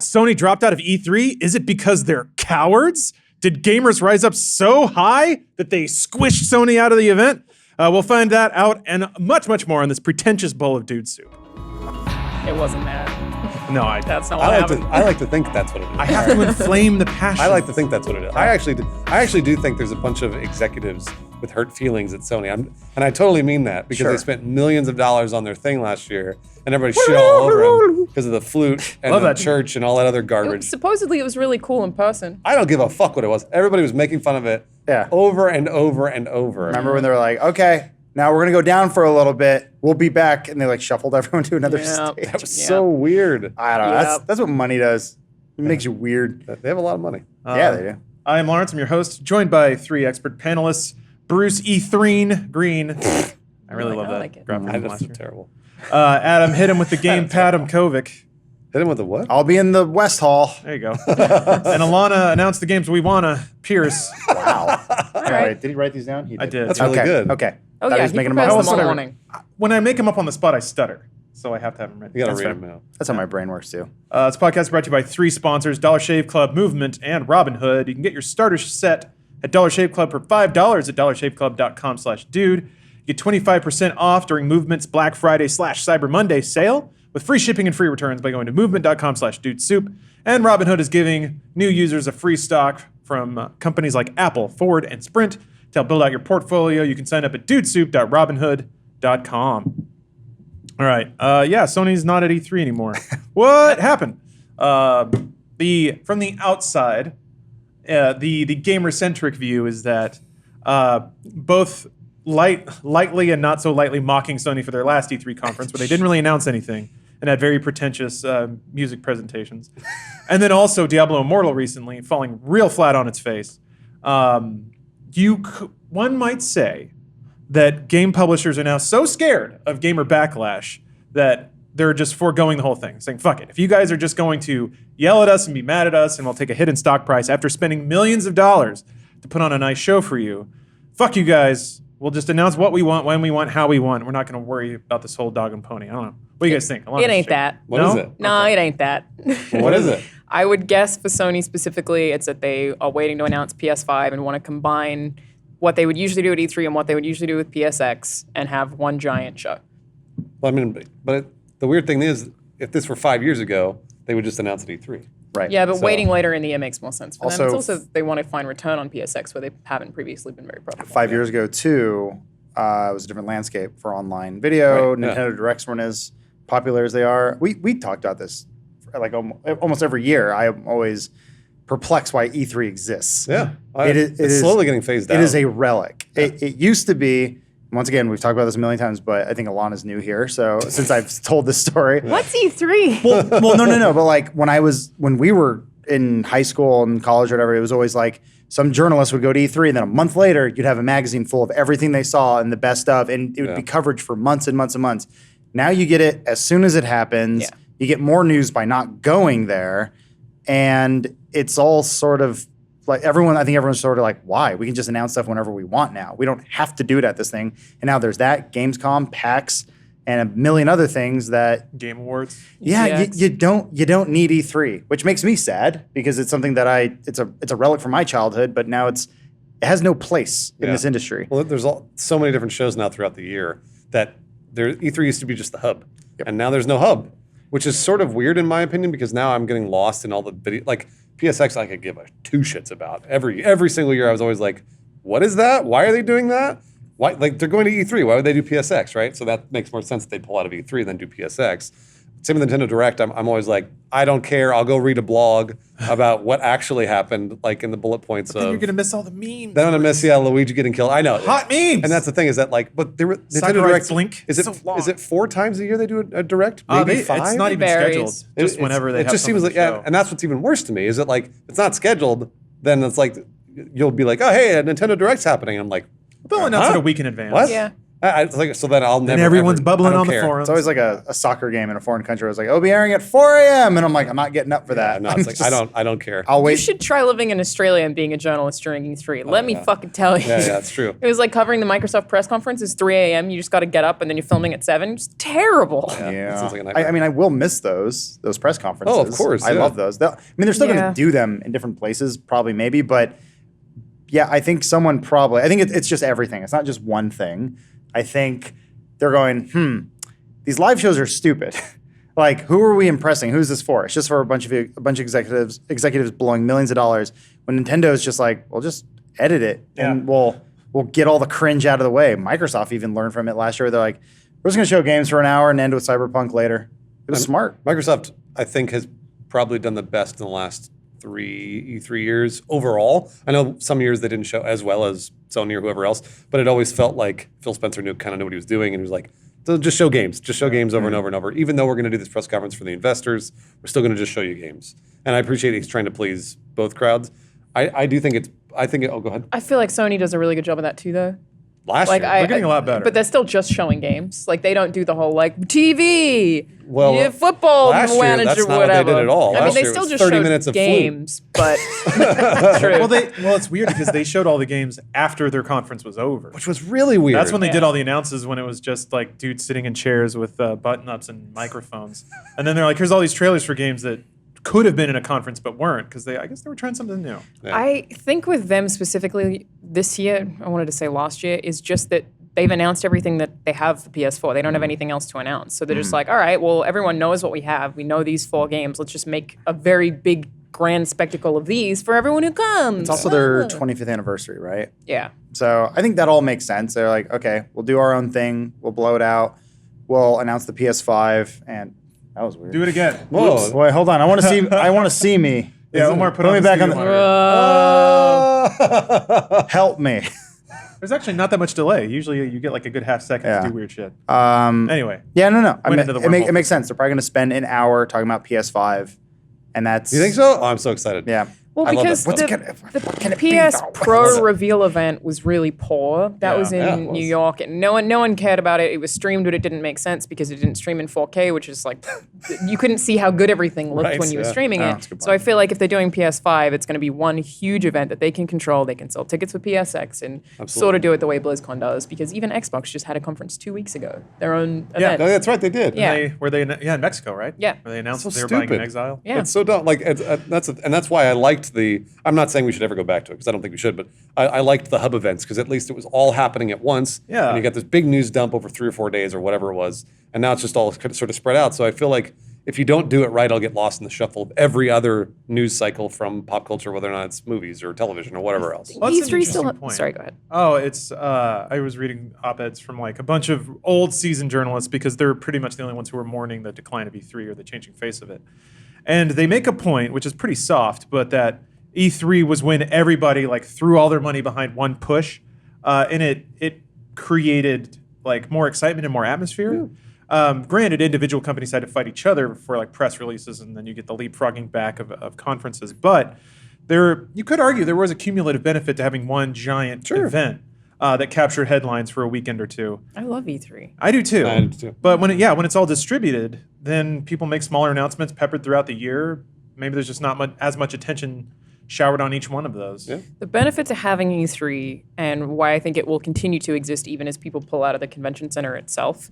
Sony dropped out of E3? Is it because they're cowards? Did gamers rise up so high that they squished Sony out of the event? We'll find that out and much, much more on this pretentious bowl of dude soup. It wasn't that. No, That's not what happened. I like to think that's what it is. I have to inflame the passion. I like to think that's what it is. I actually do think there's a bunch of executives with hurt feelings at Sony. And I totally mean that because they spent millions of dollars on their thing last year and everybody shit all over them because of the flute and the church and all that other garbage. Supposedly it was really cool in person. I don't give a fuck what it was. Everybody was making fun of it over and over and over. Remember when they were like, okay, now we're going to go down for a little bit. We'll be back. And they like shuffled everyone to another stage. That was so weird. I don't know. That's what money does. It makes you weird. They have a lot of money. Yeah, they do. I am Lawrence. I'm your host, joined by three expert panelists. Bruce E. Green. I really love that. like it. graphic from That's last year. terrible. Adam hit him with the game Padam Kovic. Hit him with the what? I'll be in the West Hall. There you go. And Alana announced the games we wanna. Pierce. Wow. All right. Did he write these down? He I did. That's really good. Okay. Oh, Thought yeah, he was he making them prepares up. them all whatever. morning. When I make them up on the spot, I stutter. So I have to have them written. You gotta That's read fair. them out. That's how my brain works too. This podcast is brought to you by three sponsors, Dollar Shave Club, Movement, and Robinhood. You can get your starter set at Dollar Shave Club for $5 at dollarshaveclub.com/dude. You get 25% off during Movement's Black Friday / Cyber Monday sale with free shipping and free returns by going to movement.com/dudesoup. And Robinhood is giving new users a free stock from companies like Apple, Ford, and Sprint to help build out your portfolio. You can sign up at dudesoup.robinhood.com. All right. Sony's not at E3 anymore. What happened? From the outside, the gamer-centric view is that both lightly and not so lightly mocking Sony for their last E3 conference, where they didn't really announce anything and had very pretentious music presentations. And then also Diablo Immortal recently falling real flat on its face. One might say that game publishers are now so scared of gamer backlash that they're just foregoing the whole thing, saying, fuck it. If you guys are just going to yell at us and be mad at us and we'll take a hit in stock price after spending millions of dollars to put on a nice show for you, fuck you guys. We'll just announce what we want, when we want, how we want. We're not going to worry about this whole dog and pony. I don't know. What do you guys think? It ain't that. What is it? No, it ain't that. What is it? I would guess for Sony specifically, it's that they are waiting to announce PS5 and want to combine what they would usually do at E3 and what they would usually do with PSX and have one giant show. Well, I mean, but the weird thing is, if this were 5 years ago, they would just announce at E3. Right. Yeah, but So- waiting later in the year makes more sense for them. Also- It's also they want to find return on PSX where they haven't previously been very profitable. 5 years ago too, it was a different landscape for online video. Right, yeah. Nintendo Directs weren't as popular as they are. We talked about this like almost every year. I am always perplexed why E3 exists. Yeah. It's slowly getting phased out. It is a relic. It used to be. Once again, we've talked about this a million times, but I think Alana's new here. So since I've told this story, What's E3? well, no. But like when we were in high school and college or whatever, it was always like some journalist would go to E3 and then a month later you'd have a magazine full of everything they saw and the best of, and it would be coverage for months and months and months. Now you get it as soon as it happens. Yeah. You get more news by not going there, and it's all sort of like I think everyone's sort of like, why? We can just announce stuff whenever we want now. We don't have to do it at this thing. And now there's that, Gamescom, PAX, and a million other things that Game Awards. yeah, EGX. you don't need E3, which makes me sad because it's something that it's a relic from my childhood, but now it has no place in this industry. Well, there's so many different shows now throughout the year that E3 used to be just the hub, and now there's no hub, which is sort of weird in my opinion because now I'm getting lost in all the video. Like PSX, I could give a two shits about every single year. I was always like, what is that? Why are they doing that? Why, like, they're going to E3. Why would they do PSX, right? So that makes more sense that they'd pull out of E3 than do PSX. Same with Nintendo Direct. I'm always like, I don't care. I'll go read a blog about what actually happened, like in the bullet points Then of. you're going to miss all the memes. Then I'm gonna miss Luigi getting killed. I know. Hot memes. And that's the thing is that like, but Nintendo Sakurai's Direct. Blink Is is it so long. is it 4 times a year they do a Direct? Maybe 5. It's not even varies. scheduled. Just whenever they It have just seems something like to show. and that's what's even worse to me is that like it's not scheduled. Then it's like you'll be like, oh hey, a Nintendo Direct's happening. I'm like, They'll announce huh? it a week in advance. What? Yeah. It's like, so then I'll never. And everyone's ever, bubbling I don't on the care. forums. It's always like a soccer game in a foreign country. I was like, it'll be airing at 4 a.m. And I'm like, I'm not getting up for that. No, it's like I don't care. I'll You wait. should try living in Australia and being a journalist during E3. Let me fucking tell you. Yeah, that's true. It was like covering the Microsoft press conference is 3 a.m. You just got to get up and then you're filming at 7. It's terrible. It sounds like a nightmare. I mean, I will miss those press conferences. Oh, of course, I yeah. love those. I mean, they're still going Yeah. to do them in different places, probably, maybe, but yeah, I think I think it's just everything. It's not just one thing. I think they're going, these live shows are stupid. Like, who are we impressing? Who's this for? It's just for a bunch of executives blowing millions of dollars. When Nintendo is just like, well, just edit it and we'll get all the cringe out of the way. Microsoft even learned from it last year. They're like, we're just going to show games for an hour and end with Cyberpunk later. It was smart. Microsoft, I think, has probably done the best in the last 3 years overall. I know some years they didn't show as well as Sony or whoever else, but it always felt like Phil Spencer knew what he was doing, and he was like, so just show games. Just show games over and over and over. Even though we're going to do this press conference for the investors, we're still going to just show you games. And I appreciate he's trying to please both crowds. I do think oh, go ahead. I feel like Sony does a really good job of that too, though. Last Like year. They're getting a lot better. But they're still just showing games. Like they don't do the whole like TV, Well, football last year, manager, that's not what whatever. they did at all. I mean, Last they year it still was just 30 showed minutes of Flute. games, but true. Well, it's weird because they showed all the games after their conference was over. which was really weird. That's when they did Yeah. all the announces when it was just like dudes sitting in chairs with button-ups and microphones. And then they're like, here's all these trailers for games that could have been in a conference but weren't because I guess they were trying something new. Yeah. I think with them specifically this year, I wanted to say last year, is just that they've announced everything that they have for PS4. They don't have anything else to announce. So they're just like, all right, well, everyone knows what we have. We know these 4 games. Let's just make a very big, grand spectacle of these for everyone who comes. It's also their 25th anniversary, right? Yeah. So I think that all makes sense. They're like, okay, we'll do our own thing. We'll blow it out. We'll announce the PS5, and that was weird. Do it again. Whoa. Wait, hold on. I want to see. I want to see me. Yeah, Omar, put Put on me the back on studio the. monitor. Help me. There's actually not that much delay. Usually you get like a good half second Yeah. to do weird shit. Um, Anyway. yeah, no. I Went mean, into the it wormhole. makes sense. They're probably going to spend an hour talking about PS5, and that's. You think so? Oh, I'm so excited. Yeah. Well, I love because that. What's the can it be, PS though? Pro reveal event was really poor. That Yeah. was in Yeah, it was. New York, and no one cared about it. It was streamed, but it didn't make sense because it didn't stream in 4K, which is like you couldn't see how good everything looked Right, when you were yeah. streaming Oh, it. that's a good So I feel like if they're doing PS5, it's going to be one huge event that they can control. They can sell tickets for PSX and sort Absolutely. of do it the way BlizzCon does. Because even Xbox just had a conference 2 weeks ago, their own Yeah, event. Oh, that's right. They did. Yeah. Were they in Mexico, right? Yeah. Where they announced So that they were buying stupid. an exile? Yeah. It's so dumb. Like that's why I liked the. I'm not saying we should ever go back to it because I don't think we should, but I liked the hub events because at least it was all happening at once. Yeah. And you got this big news dump over 3 or 4 days or whatever it was, and now it's just all kind of sort of spread out. So I feel like if you don't do it right, I'll get lost in the shuffle of every other news cycle from pop culture, whether or not it's movies or television or whatever else. Well, that's an E3 still. interesting point. Sorry, go ahead. Oh, it's I was reading op-eds from like a bunch of old seasoned journalists because they're pretty much the only ones who are mourning the decline of E3 or the changing face of it. And they make a point, which is pretty soft, but that E3 was when everybody like threw all their money behind one push, and it created like more excitement and more atmosphere. Granted, individual companies had to fight each other for like press releases, and then you get the leapfrogging back of conferences. But you could argue there was a cumulative benefit to having one giant event that captured headlines for a weekend or two. I love E3. I do too. I do too. But when it's all distributed, then people make smaller announcements peppered throughout the year. Maybe there's just not as much attention showered on each one of those. Yeah. The benefit to having E3 and why I think it will continue to exist even as people pull out of the convention center itself.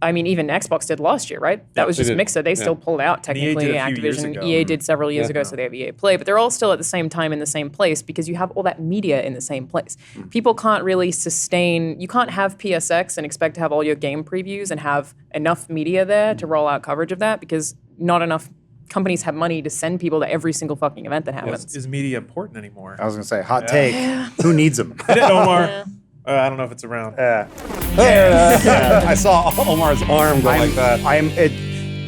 I mean, even Xbox did last year, right? That was they just did. Mixer. They still pulled out And EA technically. did a few years Activision, ago. EA did several years Yeah. ago, so they have EA Play. But they're all still at the same time in the same place because you have all that media in the same place. People can't really sustain. You can't have PSX and expect to have all your game previews and have enough media there to roll out coverage of that because not enough companies have money to send people to every single fucking event that happens. Is media important anymore? I was going to say, hot take. Who needs them? Omar. I don't know if it's around. I saw Omar's arm go like that.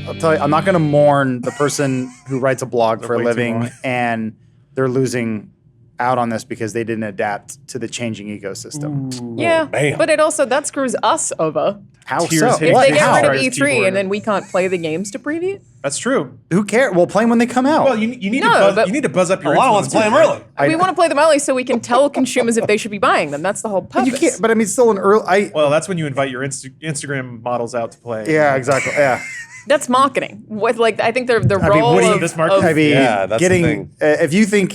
I'll tell you, I'm not going to mourn the person who writes a blog for a way too living long. and they're losing out on this because they didn't adapt to the changing ecosystem. Yeah, bam. but it also that screws us over. How Tears so? hitting If What? they get How? rid of Sorry, E3 keyboard. and then we can't play the games to preview. That's true. Who cares? We'll play them when they come out. Well, you need No, to buzz, but- you need to buzz up your. A lot of us play them influencers, right? early. We want to play them early so we can tell consumers if they should be buying them. That's the whole But purpose. you can't. But I mean, it's still an early. Well, that's when you invite your Instagram models out to play. Yeah, exactly. Yeah. That's marketing. What like I think the mean, role what do you- of, this market- I mean, Yeah, that's the getting thing. If you think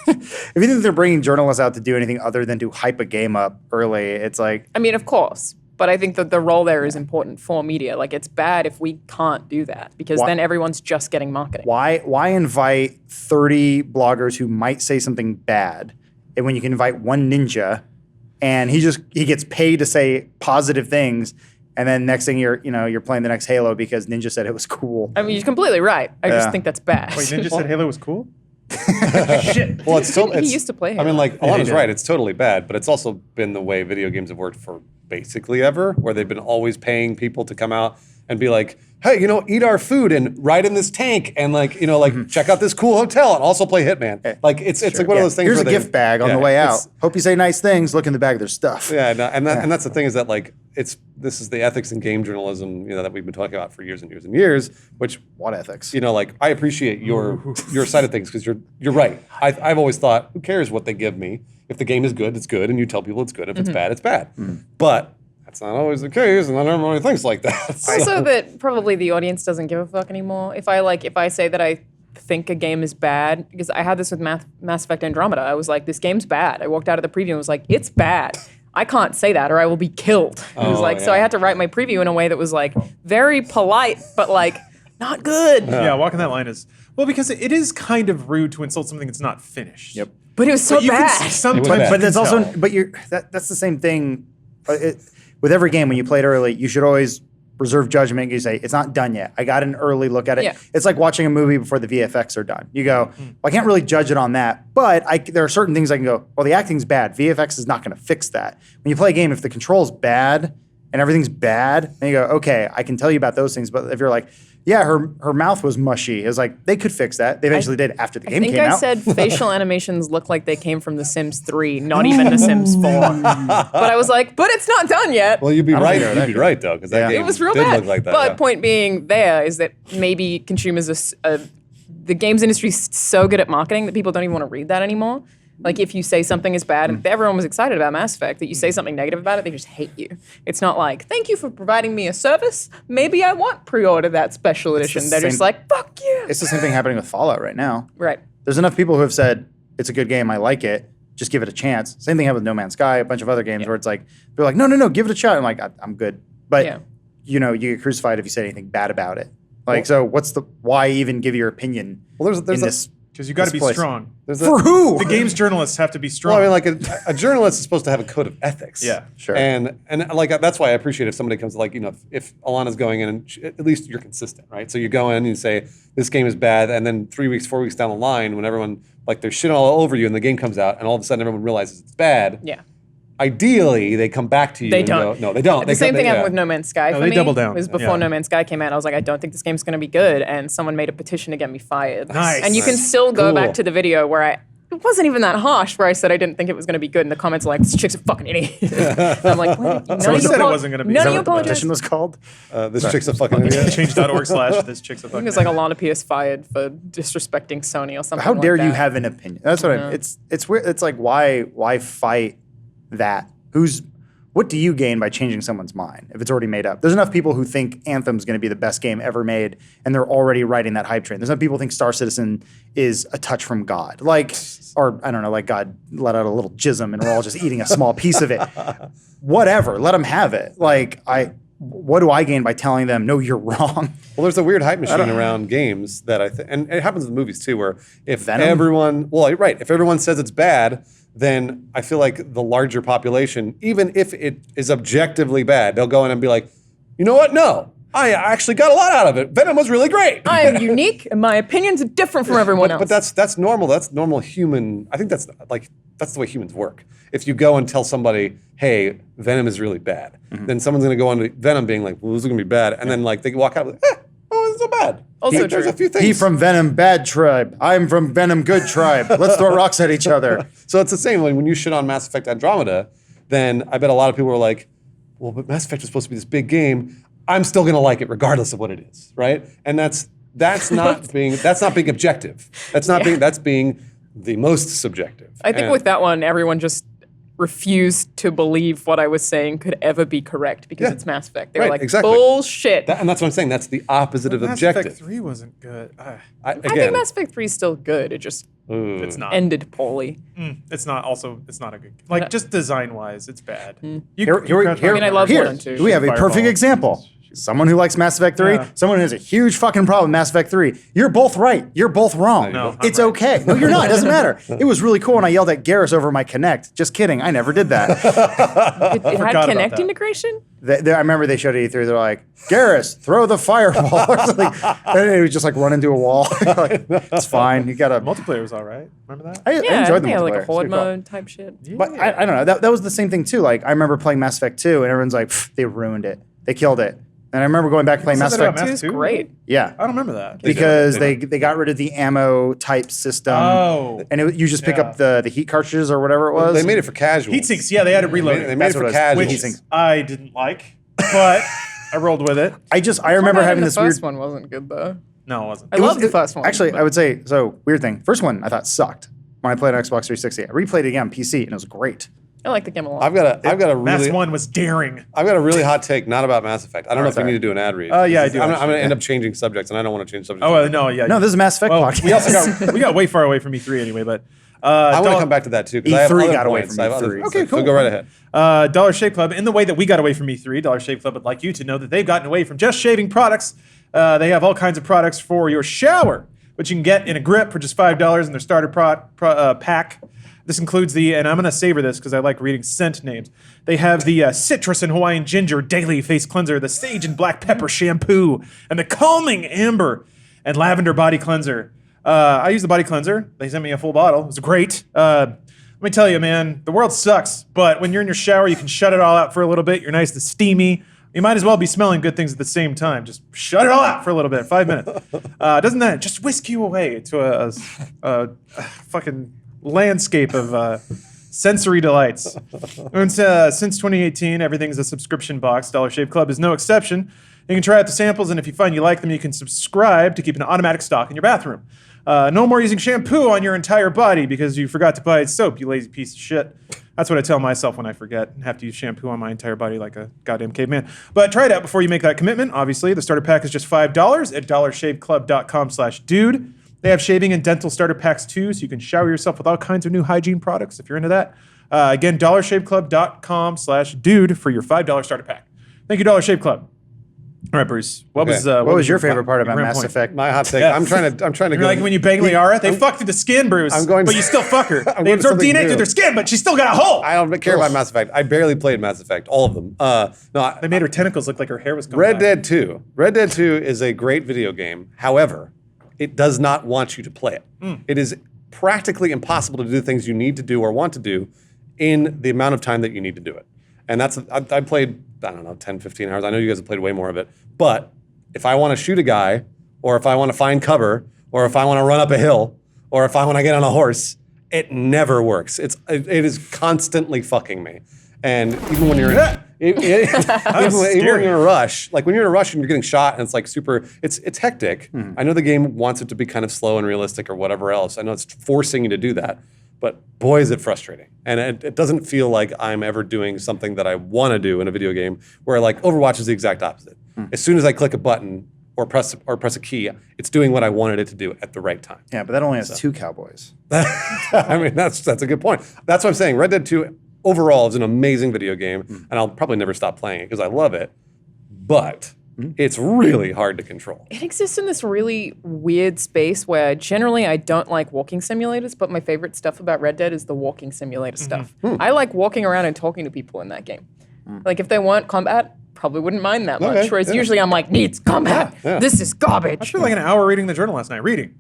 if you think they're bringing journalists out to do anything other than to hype a game up early, it's like I mean, of course. But I think that the role there is important for media. Like, it's bad if we can't do that because Why- then everyone's just getting marketing. why invite 30 bloggers who might say something bad, and when you can invite one ninja, and he gets paid to say positive things, and then next thing you're playing the next Halo because Ninja said it was cool. I mean, you're completely right. I Yeah. just think that's bad. Wait, Ninja said Halo was cool. Shit. Well, it's still. He used to play I mean, Halo. like Yeah, he Alana's did. right. It's totally bad, but it's also been the way video games have worked for basically ever, where they've been always paying people to come out and be like, "Hey, eat our food and ride in this tank and check out this cool hotel and also play Hitman." Like it's like one of those things. Here's where a they- gift bag on yeah, the way out. it's- Hope you say nice things. Look in the bag. There's stuff. Yeah, no, and that's the thing is that like this is the ethics in game journalism that we've been talking about for years and years and years. Which What ethics? like I appreciate your side of things because you're right. I've always thought, who cares what they give me? If the game is good, it's good, and you tell people it's good. If it's bad, it's bad. But that's not always the case, and not everybody thinks like that. So- Also, that probably the audience doesn't give a fuck anymore. If I say that I think a game is bad, because I had this with Mass Effect Andromeda. I was like, this game's bad. I walked out of the preview and was like, it's bad. I can't say that or I will be killed. It was like, so I yeah. had to write my preview in a way that was like very polite, but like not good. Yeah, walking that line is because it is kind of rude to insult something that's not finished. Yep. But it was so But you can bad. sometimes, bad. But that's you can also tell. but that's the same thing. With every game, when you play it early, you should always reserve judgment. You say it's not done yet. I got an early look at it. Yeah. It's like watching a movie before the VFX are done. You go, well, I can't really judge it on that, but there are certain things I can go, well, the acting's bad. VFX is not going to fix that. When you play a game, if the control's bad and everything's bad, then you go, okay, I can tell you about those things. But if you're like, yeah, her mouth was mushy, it was like they could fix that. They eventually did after the I game think came I out. said facial animations look like they came from The Sims 3, not even The Sims 4. But I was like, but it's not done yet. well, you'd be don't right. think they're You'd that be good. right though, because that Yeah. game It was real did bad. look like that. But yeah. point being there is that maybe consumers the games industry is so good at marketing that people don't even want to read that anymore. Like if you say something is bad, and everyone was excited about Mass Effect, that you say something negative about it, they just hate you. It's not like, thank you for providing me a service. Maybe I want pre-order that special edition. They're just same- like, fuck you. It's the same thing happening with Fallout right now. Right. There's enough people who have said it's a good game, I like it, just give it a chance. Same thing happened with No Man's Sky, a bunch of other games where it's like they're like, no, give it a shot. I'm like, I'm good, but Yeah. you get crucified if you say anything bad about it. Like, so why even give your opinion? Well, there's in a- this Because you got to this be place. strong. there's for who? The games journalists have to be strong. Well, I mean, like a journalist is supposed to have a code of ethics. Yeah, sure. And like that's why I appreciate if somebody comes like if Alana's going in and at least you're consistent, right? So you go in and you say this game is bad, and then 3 weeks, 4 weeks down the line, when everyone like they're shit all over you and the game comes out, and all of a sudden everyone realizes it's bad. Yeah. Ideally, they come back to you. They and don't. Go, no, they don't. The same thing happened with No Man's Sky for they me. double down. It was before Yeah. No Man's Sky came out. I was like, I don't think this game's going to be good. And someone made a petition to get me fired. Nice. And you can Nice. still go Cool. back to the video where it wasn't even that harsh where I said I didn't think it was going to be good. And the comments are like, this chick's a fucking idiot. And I'm like, what? None Someone of you said it apo- wasn't gonna be. None Is of that you what the apologize. petition was called. This chick's a fucking idiot. Change.org/ this chick's a I fucking think it's like Alana Pierce fired for disrespecting Sony or something How like dare that. you have an opinion? That's what it's weird. It's like why fight that? What do you gain by changing someone's mind if it's already made up? There's enough people who think Anthem's going to be the best game ever made, and they're already riding that hype train. There's enough people who think Star Citizen is a touch from God, or I don't know, like God let out a little jism, and we're all just eating a small piece of it. Whatever, let them have it. What do I gain by telling them, no, you're wrong? Well, there's a weird hype machine around games that and it happens with movies too, where if Venom? if everyone says it's bad, then I feel like the larger population, even if it is objectively bad, they'll go in and be like, you know what? No, I actually got a lot out of it. Venom was really great. I am unique and my opinions are different from everyone else. But that's normal. That's normal human. I think that's the way humans work. If you go and tell somebody, hey, Venom is really bad, then someone's going to go on to Venom being like, well, this is going to be bad. And then like they walk out with, wasn't so bad. Also There's true. a few things. He from Venom bad tribe. I'm from Venom good tribe. Let's throw rocks at each other. So it's the same. When you shit on Mass Effect Andromeda, then I bet a lot of people were like, well, but Mass Effect was supposed to be this big game. I'm still going to like it regardless of what it is, right? And that's not being objective. That's being the most subjective. I think And- with that one, everyone just refused to believe what I was saying could ever be correct because Yeah. it's Mass Effect. They were Right, like, exactly. bullshit. and that's what I'm saying. That's the opposite of Mass objective. Effect 3 wasn't good. I think Mass Effect 3 is still good. It just It's not. ended poorly. It's not. Also, it's not a good. Like just design wise, it's bad. You, I mean, I love here, one and two. we have a Fireball. perfect example. Someone who likes Mass Effect 3, Yeah. someone who has a huge fucking problem with Mass Effect 3. You're both right. You're both wrong. No, I'm it's right. okay. No, you're not. It doesn't matter. It was really cool when I yelled at Garrus over my Kinect. Just kidding. I never did that. It had about Kinect that. integration? I remember they showed at E3. They're like, Garrus, throw the fireball or something. And it would just like run into a wall. Like, it's fine. You got to. Multiplayer was all right. Remember that? I Yeah, enjoyed the they had like multiplayer. a It's horde pretty cool. mode type shit. But I don't know. That was the same thing too. Like I remember playing Mass Effect 2 and everyone's like, "Pfft, they ruined it. They killed it. And I remember going back and playing Mass said that Effect about 2. Mass It's 2? great. Yeah. I don't remember that. Because they got rid of the ammo type system. Oh. And you just pick Yeah. up the heat cartridges or whatever it was. They made it for casual. Heat sinks. Yeah, they had to reload They it. made That's it for what it was. casual. Which heat sinks. I didn't like, but I rolled with it. I remember Combat having in this the weird. first one wasn't good though. No, it wasn't. I love the first one. Actually, but- I would say so. Weird thing. First one I thought sucked when I played on Xbox 360. I replayed it again on PC and it was great. I like the game a lot. I've got a Mass really 1 was daring. hot take, not about Mass Effect. I don't know if we need to do an ad read. Yeah, I do, I'm actually. going to end up changing subjects, and I don't want to change subjects. Oh, no, yeah. No, this is a Mass Effect well, podcast. we also got way far away from E3 anyway, but I want Dollar- to come back to that too because I have E3 other got away points. from I have other E3. things. Okay, So cool. go right ahead. Dollar Shave Club, in the way that we got away from E3, Dollar Shave Club would like you to know that they've gotten away from just shaving products. They have all kinds of products for your shower, which you can get in a grip for just $5 in their starter pack. This includes and I'm going to savor this because I like reading scent names. They have the Citrus and Hawaiian Ginger Daily Face Cleanser, the Sage and Black Pepper Shampoo, and the Calming Amber and Lavender Body Cleanser. I use the body cleanser. They sent me a full bottle. It was great. Let me tell you, man, the world sucks, but when you're in your shower, you can shut it all out for a little bit. You're nice and steamy. You might as well be smelling good things at the same time. Just shut it all out for a little bit, 5 minutes. Doesn't that just whisk you away to a fucking landscape of sensory delights? And since 2018, everything's a subscription box. Dollar Shave Club is no exception. You can try out the samples, and if you find you like them, you can subscribe to keep an automatic stock in your bathroom. No more using shampoo on your entire body because you forgot to buy soap, you lazy piece of shit. That's what I tell myself when I forget and have to use shampoo on my entire body like a goddamn caveman. But try it out before you make that commitment. Obviously, the starter pack is just $5 at dollarshaveclub.com/dude. They have shaving and dental starter packs too, so you can shower yourself with all kinds of new hygiene products if you're into that. Again, dollarshaveclub.com/dude for your $5 starter pack. Thank you, Dollar Shave Club. All right, Bruce. What Okay. was your favorite part about grand Mass point? Effect? My hot take. Yeah. I'm trying to You're go. like when you bang Liara, they fuck through the skin, Bruce. I'm going but to- you still fuck her. I'm They going to absorb something DNA new. through their skin, but she's still got a hole. I don't care about Mass Effect. I barely played Mass Effect, all of them. They made her tentacles look like her hair was coming Red back. Dead 2. Red Dead 2 is a great video game. However, it does not want you to play it. It is practically impossible to do things you need to do or want to do in the amount of time that you need to do it. And I played, I don't know, 10, 15 hours. I know you guys have played way more of it. But if I want to shoot a guy, or if I want to find cover, or if I want to run up a hill, or if I want to get on a horse, it never works. It is constantly fucking me. And even when you're even when you're in a rush, like when you're in a rush and you're getting shot and it's like super, it's hectic. I know the game wants it to be kind of slow and realistic or whatever else. I know it's forcing you to do that, but boy, is it frustrating. And it doesn't feel like I'm ever doing something that I want to do in a video game where like Overwatch is the exact opposite. As soon as I click a button or press a key, it's doing what I wanted it to do at the right time. Yeah, but that only has 2 cowboys. I mean, that's a good point. That's what I'm saying. Red Dead 2 overall is an amazing video game, and I'll probably never stop playing it because I love it. But it's really hard to control. It exists in this really weird space where generally I don't like walking simulators, but my favorite stuff about Red Dead is the walking simulator stuff. I like walking around and talking to people in that game. Like if they weren't combat, probably wouldn't mind that much. Okay, Whereas yeah. usually I'm like, needs combat. Yeah. This is I garbage. spent like an hour reading the journal last night. It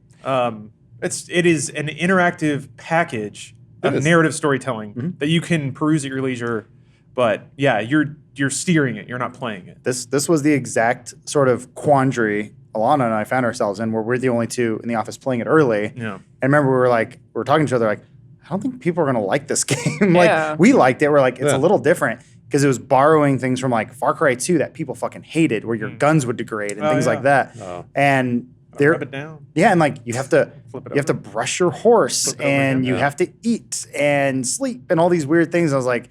is an interactive package of is. narrative storytelling that you can peruse at your leisure. But yeah, you're steering it. You're not playing it. This was the exact sort of quandary Alana and I found ourselves in, where we're the only two in the office playing it early. Yeah. And remember, we were talking to each other like, I don't think people are going to like this game. Yeah. We liked it. We're like, it's Yeah. a little different because it was borrowing things from like Far Cry 2 that people fucking hated, where your guns would degrade and things yeah. like that. Oh. And they're Rub it down. yeah, and like you have to Flip it you have to brush your horse Flip it over and again. you Yeah. have to eat and sleep and all these weird things. I was like,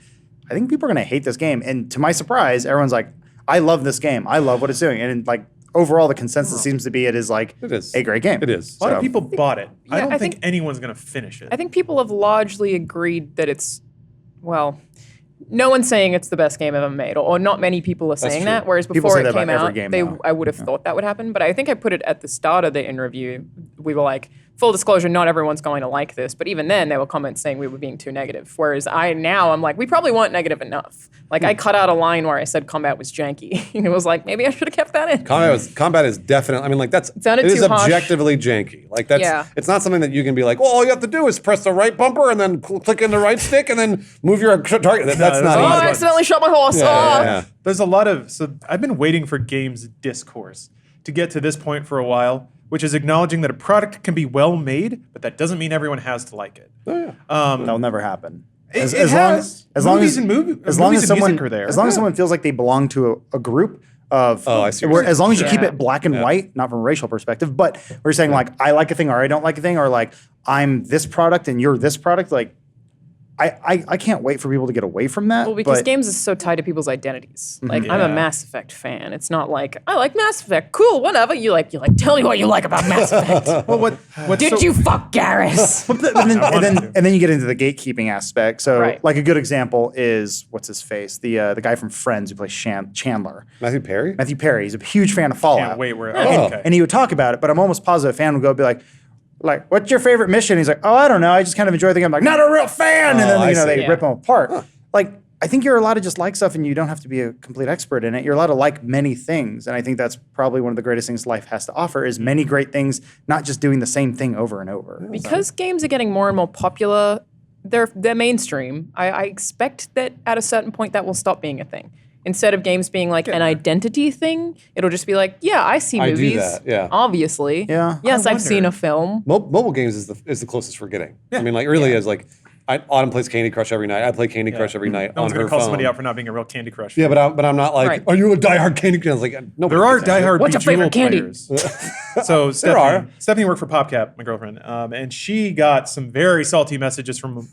I think people are gonna hate this game. And to my surprise, everyone's like, I love this game. I love what it's doing. And like overall, the consensus seems to be it is like It is. a great game. It is. A lot of So- people bought it. I Yeah, don't I think think- anyone's going to finish it. I think people have largely agreed that it's, well, no one's saying it's the best game ever made, or not many people are saying true. that. Whereas People before say it that about came every out, game now. I would have thought that would happen. But I think I put it at the start of the in-review. We were like, full disclosure, not everyone's going to like this. But even then, there were comments saying we were being too negative. Whereas I'm like, we probably weren't negative enough. Like, I cut out a line where I said combat was janky. And it was like, maybe I should have kept that in. Combat is definitely. I mean, like it sounded is too harsh. objectively janky. Like that's. Yeah. It's not something that you can be like, well, all you have to do is press the right bumper and then click in the right stick and then move your target. That's there's not a Oh, lot easy. I accidentally shot my horse. Yeah, Oh. yeah, yeah. There's a lot of, so I've been waiting for games discourse to get to this point for a while, which is acknowledging that a product can be well made, but that doesn't mean everyone has to like it. That'll never happen. It has. Movies and someone music are there. as long as someone feels like they belong to a group of I see what where, you're as long as you keep Yeah. it black and white, not from a racial perspective, but we're saying like I like a thing or I don't like a thing, or like I'm this product and you're this product, like I can't wait for people to get away from that. Well, because but games is so tied to people's identities. Like I'm Yeah. a Mass Effect fan. It's not like I like Mass Effect. Cool, whatever. You like. Tell me what you like about Mass Effect. Well, what Did you fuck Garrus? and then you get into the gatekeeping aspect. So Right. like a good example is what's his face, the guy from Friends who plays Chandler. Matthew Perry. Matthew Perry. He's a huge fan of Fallout. Can't wait. Where, Oh. okay. And he would talk about it, but I'm almost positive a fan would be like, what's your favorite mission? He's like, oh, I don't know. I just kind of enjoy the game. I'm like, not a real fan. And then, I see. they Yeah. rip them apart. Like, I think you're allowed to just like stuff and you don't have to be a complete expert in it. You're allowed to like many things. And I think that's probably one of the greatest things life has to offer is many great things, not just doing the same thing over and over. Because games are getting more and more popular, they're mainstream. I expect that at a certain point that will stop being a thing. Instead of games being like an identity thing, it'll just be like, yeah, I see I do movies. that, yeah. Obviously. Yeah. Yes, I I've seen wonder. a film. Mobile games is the closest we're getting. I mean, like it really is. Like Autumn plays Candy Crush every night. I play Candy Crush every night No on one's her going to call phone. somebody out for not being a real Candy Crush. Yeah, but I'm not like, Right. are you a diehard Candy Crush? I was like, nobody There are gets that. diehard What's your favorite Bejeweled candy? players. So are. Stephanie worked for PopCap, my girlfriend, and she got some very salty messages from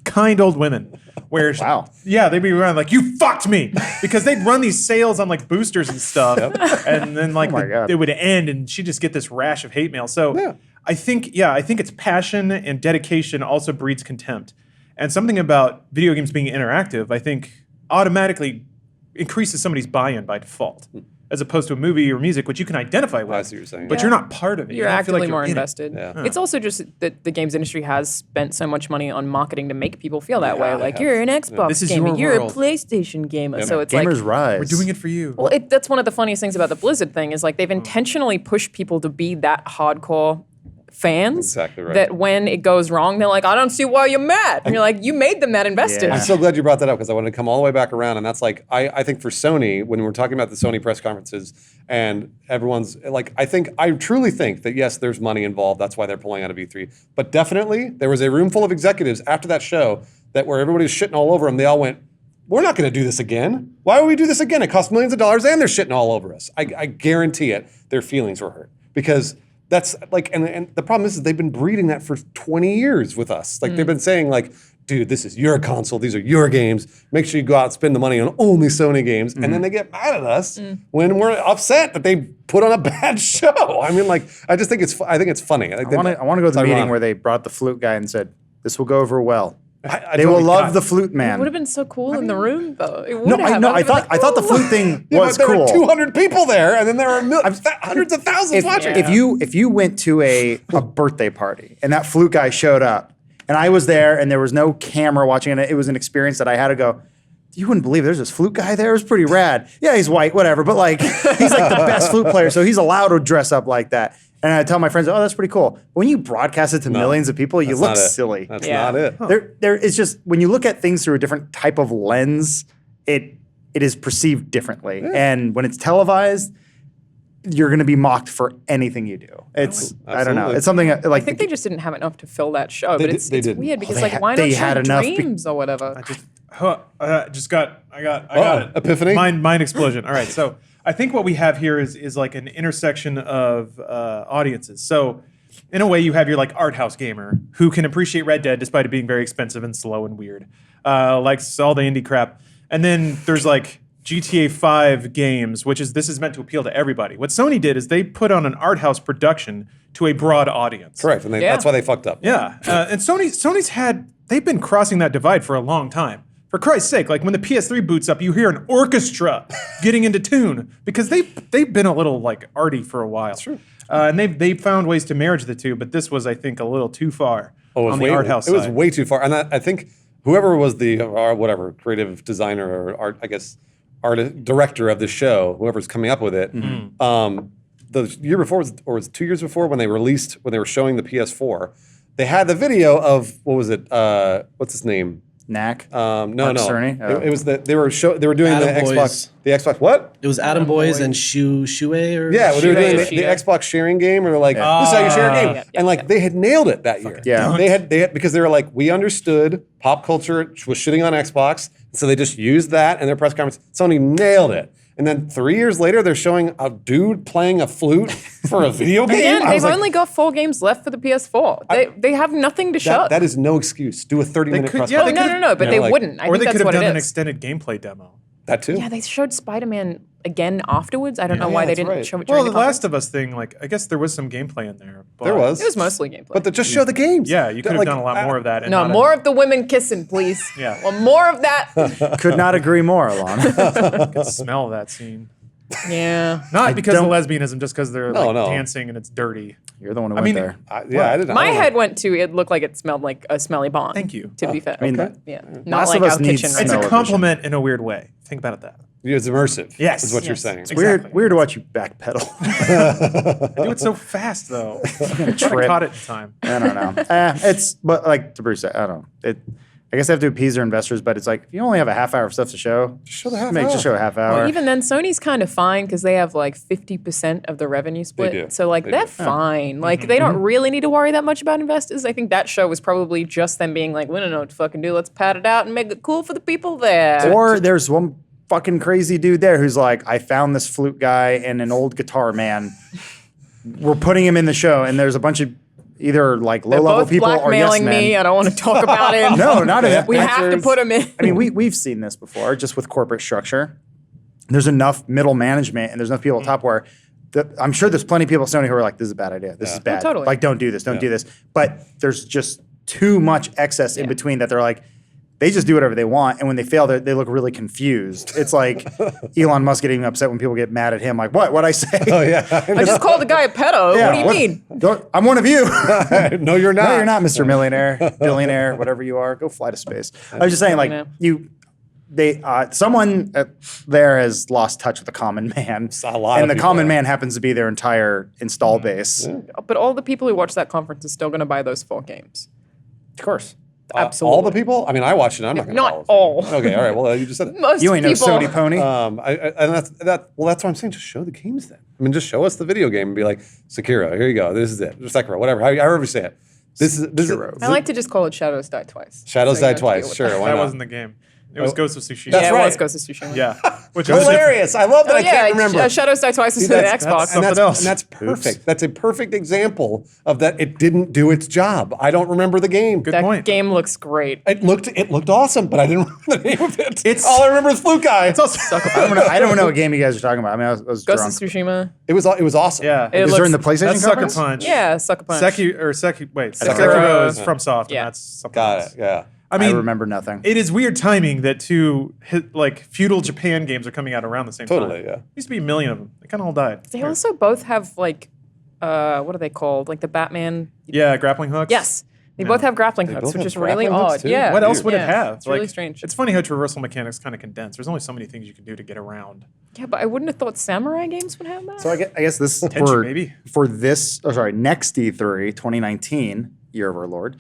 kind old women. Where Wow. yeah, they'd be around like, you fucked me, because they'd run these sales on like boosters and stuff, and then like my God. it would end, and she'd just get this rash of hate mail. So Yeah. I think it's passion and dedication also breeds contempt, and something about video games being interactive, I think, automatically increases somebody's buy-in by default, as opposed to a movie or music, which you can identify with. I see what you're saying. But Yeah. you're not part of it. You You're don't feel actively like you're more in it. invested. Yeah. It's also just that the games industry has spent so much money on marketing to make people feel that way. they Like have. you're an Xbox This is gamer, your you're world. a PlayStation gamer. So it's Gamers like rise. We're doing it for you. well, that's one of the funniest things about the Blizzard thing is like they've intentionally pushed people to be that hardcore fans Exactly right. that when it goes wrong, they're like, I don't see why you're mad. And you're like, you made them that invested. Yeah. I'm so glad you brought that up because I wanted to come all the way back around. And that's like, I think for Sony, when we're talking about the Sony press conferences and everyone's like, I truly think that yes, there's money involved. That's why they're pulling out of E3. But definitely there was a room full of executives after that show that where everybody was shitting all over them. They all went, we're not going to do this again. Why would we do this again? It costs millions of dollars and they're shitting all over us. I guarantee it. Their feelings were hurt because that's like, and the problem is they've been breeding that for 20 years with us. Like they've been saying like, dude, this is your console. These are your games. Make sure you go out and spend the money on only Sony games. And then they get mad at us when we're upset that they put on a bad show. I mean, like, I just think it's funny. I want to go to the meeting where they brought the flute guy and said, this will go over well. They will love the flute It man. would have been so cool in the room, though. It would No, have. I thought the flute thing Yeah, was but there cool. were 200 people there, and then there were hundreds of thousands watching. If you went to a birthday party and that flute guy showed up and I was there and there was no camera watching it, it was an experience that I had to go, you wouldn't believe there's this flute guy there. It was pretty rad. Yeah, he's white, whatever, but like he's like the best flute player, so he's allowed to dress up like that. And I tell my friends, oh, that's pretty cool. But when you broadcast it to millions of people, you That's look not it. silly. That's Yeah. not it. It's just when you look at things through a different type of lens, it is perceived differently. And when it's televised, you're going to be mocked for anything you do. It's I don't know. Absolutely. It's something like I think they just didn't have enough to fill that show. But it's didn't. weird because they why they not had show enough dreams or whatever? I got it. Epiphany? Mind explosion. All right, so I think what we have here is like an intersection of audiences. So in a way, you have your like art house gamer who can appreciate Red Dead despite it being very expensive and slow and weird, likes all the indie crap. And then there's like GTA 5 games, this is meant to appeal to everybody. What Sony did is they put on an art house production to a broad audience. Correct, and that's why they fucked up. Yeah, and they've been crossing that divide for a long time. For Christ's sake, like when the PS3 boots up, you hear an orchestra getting into tune because they've been a little like arty for a while. True. And they've found ways to marriage the two, but this was, I think, a little too far on the art house side. It was way too far, and I think whoever was the creative designer or art director of the show, whoever's coming up with it, the year before was 2 years before when they were showing the PS4, they had the video of what was it? What's his name? Knack. No. Cerny? Oh. It was they were doing Adam the Boys. Xbox. The Xbox what? It was Adam Boys and Shue or Yeah, well, they were doing the Shida. Xbox sharing game, and they're like, "This is how you share a game," Yeah, and like they had nailed it that year. Yeah. they had because they were like, we understood pop culture was shitting on Xbox, so they just used that in their press conference. Sony nailed it, and then 3 years later, they're showing a dude playing a flute for a video game. Again, I was they've like, only got 4 games left for the PS4. They have nothing to show. that is no excuse. Do a 30-minute could- press yeah, Oh, they conference. could've- no, but You know, they like- wouldn't. I Or think they that's could have what done it an is. extended gameplay demo. That too. Yeah, they showed Spider-Man again afterwards. I don't know why they that's didn't right. show it Well, during the the Last conference. of Us thing, like I guess there was some gameplay in there. But There was. It was mostly gameplay. But just show the games. Yeah, you could have Like, done a lot more of that. And no, not more of the women kissing, please. Yeah. Well, more of that. Could not agree more, Alana. I could smell that scene. Yeah. Not because of don't- lesbianism, just because they're No, like no. dancing and it's dirty. You're the one who I went mean, there. I didn't. My I don't know. head went to it looked like it smelled like a smelly bond. Thank you. To be fair. mean, yeah. Last Not of like Us our needs kitchen It's right a now. smell. compliment in a weird way. Think about it that. It's immersive. Yes. is what you're Yes. saying. It's Exactly. Weird to watch you backpedal. I do it so fast though. I trip. caught it in time. I don't know. But like to Bruce said, I don't know. I guess they have to appease their investors, but it's like if you only have a half hour of stuff to show, just show the half Just hour. show a half hour. Even then, Sony's kind of fine because they have like 50% of the revenue split. do. So like They they're do. fine. Like they don't really need to worry that much about investors. I think that show was probably just them being like, we don't know what to fucking do. Let's pad it out and make it cool for the people there. Or there's one fucking crazy dude there who's like, I found this flute guy and an old guitar man. We're putting him in the show, and there's a bunch of either like They're low-level both people or yes blackmailing me. men. I don't want to talk about him. No, not in We have to put him in. I mean, we've seen this before, just with corporate structure. There's enough middle management and there's enough people at top where I'm sure there's plenty of people at Sony who are like, this is a bad idea. This is bad. totally. Like, don't do this. Don't do this. But there's just too much excess in between that they're like, they just do whatever they want. And when they fail, they look really confused. It's like Elon Musk getting upset when people get mad at him. Like, what'd I say? Oh yeah. I just called the guy a pedo. Yeah, what do you mean? I'm one of you. No, you're not. No, you're not, Mr. Millionaire, billionaire, whatever you are. Go fly to space. I was just saying, like, someone there has lost touch with the common man. A lot and of the people common have. man happens to be their entire install base. But all the people who watch that conference are still going to buy those 4 games. Of course. Absolutely. All the people? I mean, I watched it. I'm not going to. Not all. Okay, all right. Well, you just said it. Most You ain't no people. Sony pony. And that's what I'm saying. Just show the games then. I mean, just show us the video game and be like, Sekiro, here you go. This is it. Or Sekiro, whatever. However you say it. This is Sekiro. I like to just call it Shadows Die Twice. Shadows So you Die don't Twice. deal with Sure, that. why That not? wasn't the game. It was Ghost of Tsushima. That's Yeah, right. it was Ghost of Tsushima. Yeah. Which was Hilarious. I love that I can't remember. Shadows Die Twice is See, for the that's- Xbox. and something else. that's perfect. That's a perfect example of that. It didn't do its job. I don't remember the game. Good That point. game looks great. It looked awesome, but I didn't remember the name of it. It's all I remember is Flute Guy. It's also I don't know what game you guys are talking about. I mean, I was Ghost drunk. of Tsushima. It was awesome. yeah. It Is looks, during the PlayStation That's Sucker conference? Punch. Yeah, Sucker Punch. Sekiro is from Soft, Yeah. and that's something Got else. it. Yeah. I I mean, remember nothing. it is weird timing that two feudal Japan games are coming out around the same time. Totally, yeah. Used to be a million of them. They kind of all died. They also both have like, what are they called? Like the Batman. Yeah, grappling hooks. Yes, they both have grappling hooks, both which have is really grappling hooks odd. too? Yeah. What else would it Yeah, have? It's really strange. It's funny how traversal mechanics kind of condense. There's only so many things you can do to get around. Yeah, but I wouldn't have thought samurai games would have that. So I guess this Tension, maybe. for this. Oh, sorry, next E3 2019 year of our Lord.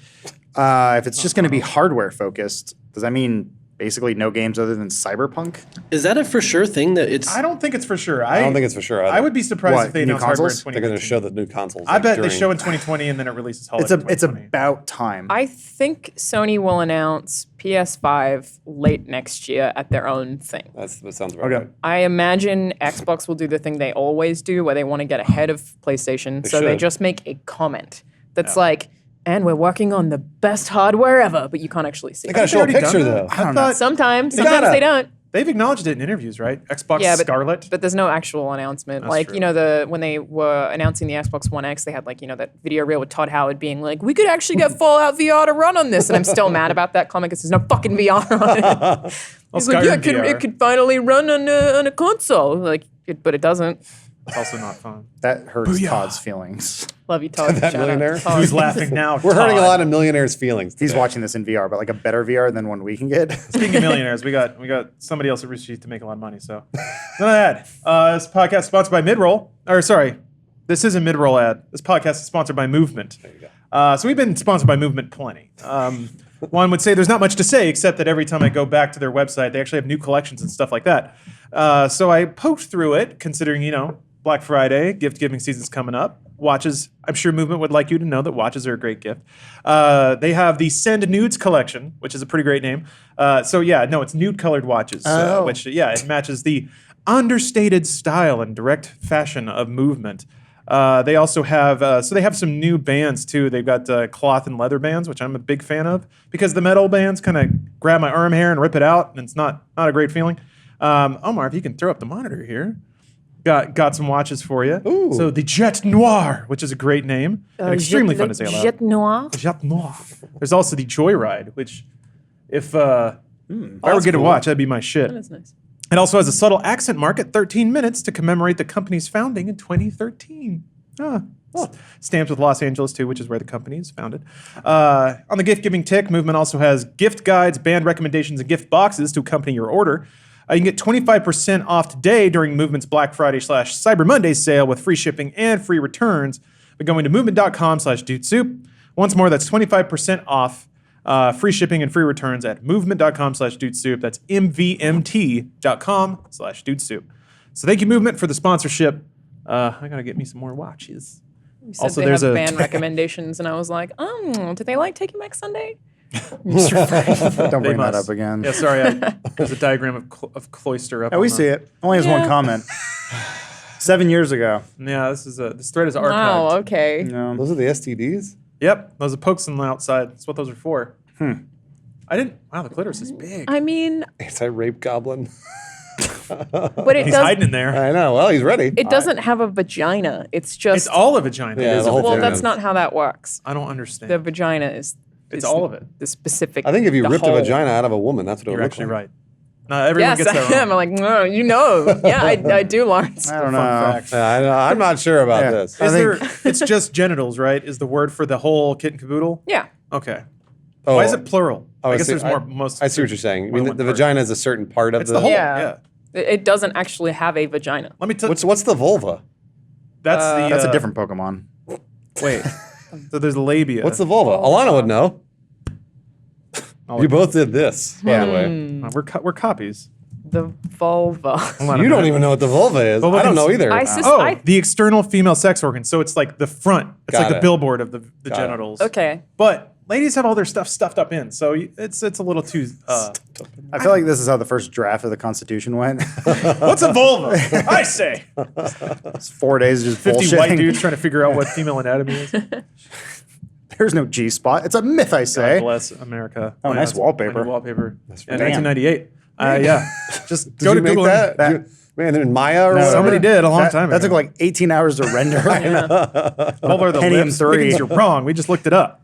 If it's just going to be hardware focused, does that mean basically no games other than Cyberpunk. Is that a for sure thing that it's? I don't think it's for sure. I don't think it's for sure. I would be surprised What, if they new announced hardware in consoles? They're going to 2019. show the new consoles. I bet they show in 2020 and then it releases holiday It's 2020. about time. I think Sony will announce PS5 late next year at their own thing. That sounds about Okay. right. I imagine Xbox will do the thing they always do, where they want to get ahead of PlayStation, so they should. just make a comment that's like, "And we're working on the best hardware ever," but you can't actually see They it. got to show a already done picture, that? though. I thought Sometimes gotta. they don't. they've acknowledged it in interviews, right? Xbox Yeah, but Scarlet. But there's no actual announcement. That's like, true. you know, when they were announcing the Xbox One X, they had like, you know, that video reel with Todd Howard being like, "We could actually get Fallout VR to run on this." And I'm still mad about that comment because there's no fucking VR on it. He's like, Skyrim "Yeah, VR. it could finally run on a console." Like, but it doesn't. It's also not fun. That hurts Booyah. Todd's feelings. Love you, Todd. That Shout out, millionaire? Todd. Who's laughing now? We're hurting a Todd. lot of millionaires' feelings. He's today. watching this in VR, but like a better VR than one we can get. Speaking of millionaires, we got somebody else at Rooster Teeth to make a lot of money. So none of that. This podcast is sponsored by Midroll. Or sorry, this is a Midroll ad. This podcast is sponsored by Movement. There you go. So we've been sponsored by Movement plenty. One would say there's not much to say except that every time I go back to their website, they actually have new collections and stuff like that. So I poked through it, considering Black Friday, gift giving season's coming up. Watches, I'm sure Movement would like you to know that watches are a great gift. They have the Send Nudes collection, which is a pretty great name. It's nude colored watches, which it matches the understated style and direct fashion of Movement. They also have they have some new bands too. They've got cloth and leather bands, which I'm a big fan of because the metal bands kind of grab my arm hair and rip it out, and it's not a great feeling. Omar, if you can throw up the monitor here. Got some watches for you. Ooh. So the Jet Noir, which is a great name and extremely fun to say aloud. Jet Noir. Jet Noir. There's also the Joyride, which if I ever that's get a cool. watch, that'd be my shit. That's nice. It also has a subtle accent mark at 13 minutes to commemorate the company's founding in 2013. Stamped with Los Angeles, too, which is where the company is founded. On the gift-giving tick, Movement also has gift guides, band recommendations, and gift boxes to accompany your order. You can get 25% off today during Movement's Black Friday / Cyber Monday sale with free shipping and free returns by going to movement.com/dudesoup. Once more, that's 25% off free shipping and free returns at movement.com/dudesoup. That's mvmt.com/dudesoup. So thank you, Movement, for the sponsorship. I got to get me some more watches. You said Also, they there's have a- band recommendations, and I was like, do they like Taking Back Sunday? Don't They bring that must. up again. Yeah, sorry. There's a diagram of cloister up. Yeah, we on see it. Only has one comment. 7 years ago. Yeah, this thread is archived. Oh, okay. No. Those are the STDs? Yep, those are pokes on the outside. That's what those are for. I didn't. Wow, the clitoris is big. I mean, Anti-rape goblin. but it He's does. hiding in there. I know. Well, he's ready. It doesn't have a vagina. It's just. It's all a vagina. Yeah, It is the a whole well, thing vagina. that's not how that works. I don't understand. The vagina is. It's all of it. The specific. I think if you the ripped whole. a vagina out of a woman, that's what it You're would look actually like. right. No, everyone Yes, gets that I am. wrong. I'm like, no, you know. Yeah, I do, Lawrence. I don't Fun know. fact. Yeah, I know. I'm not sure about Yeah. this. Is there? It's just genitals, right? Is the word for the whole kit and caboodle? Yeah. Okay. Oh, Why is it plural? oh, I guess see. there's more. Most. I see what you're saying. I more mean, than the one part. vagina is a certain part of It's the whole. Yeah. Yeah. It doesn't actually have a vagina. Let me tell. What's the vulva? That's the. That's a different Pokemon. Wait. So there's labia. What's the vulva? Alana would know. I'll You both did this, by the way. We're copies. The vulva. Hold on a You don't minute. even know what the vulva is. Vulva I don't means- know either. Oh, the external female sex organ. So it's like the front. It's Got like the it. billboard of the Got it. genitals. Okay. But ladies have all their stuff stuffed up in, so it's a little too. I feel like this is how the first draft of the Constitution went. What's a vulva? I say. It's 4 days of just 50 white bullshitting. dudes trying to figure out what female anatomy is. There's no G spot. It's a myth, I God say. bless America. Oh, nice that's wallpaper. my new wallpaper. Yeah, Damn. 1998. Yeah. Just Did go you to make Google. that? that- You- man, in Maya or No, whatever? Somebody did a long That, time that ago. took like 18 hours to render. Vulva are the Pentium lips. 3. Wiggins, you're wrong. We just looked it up.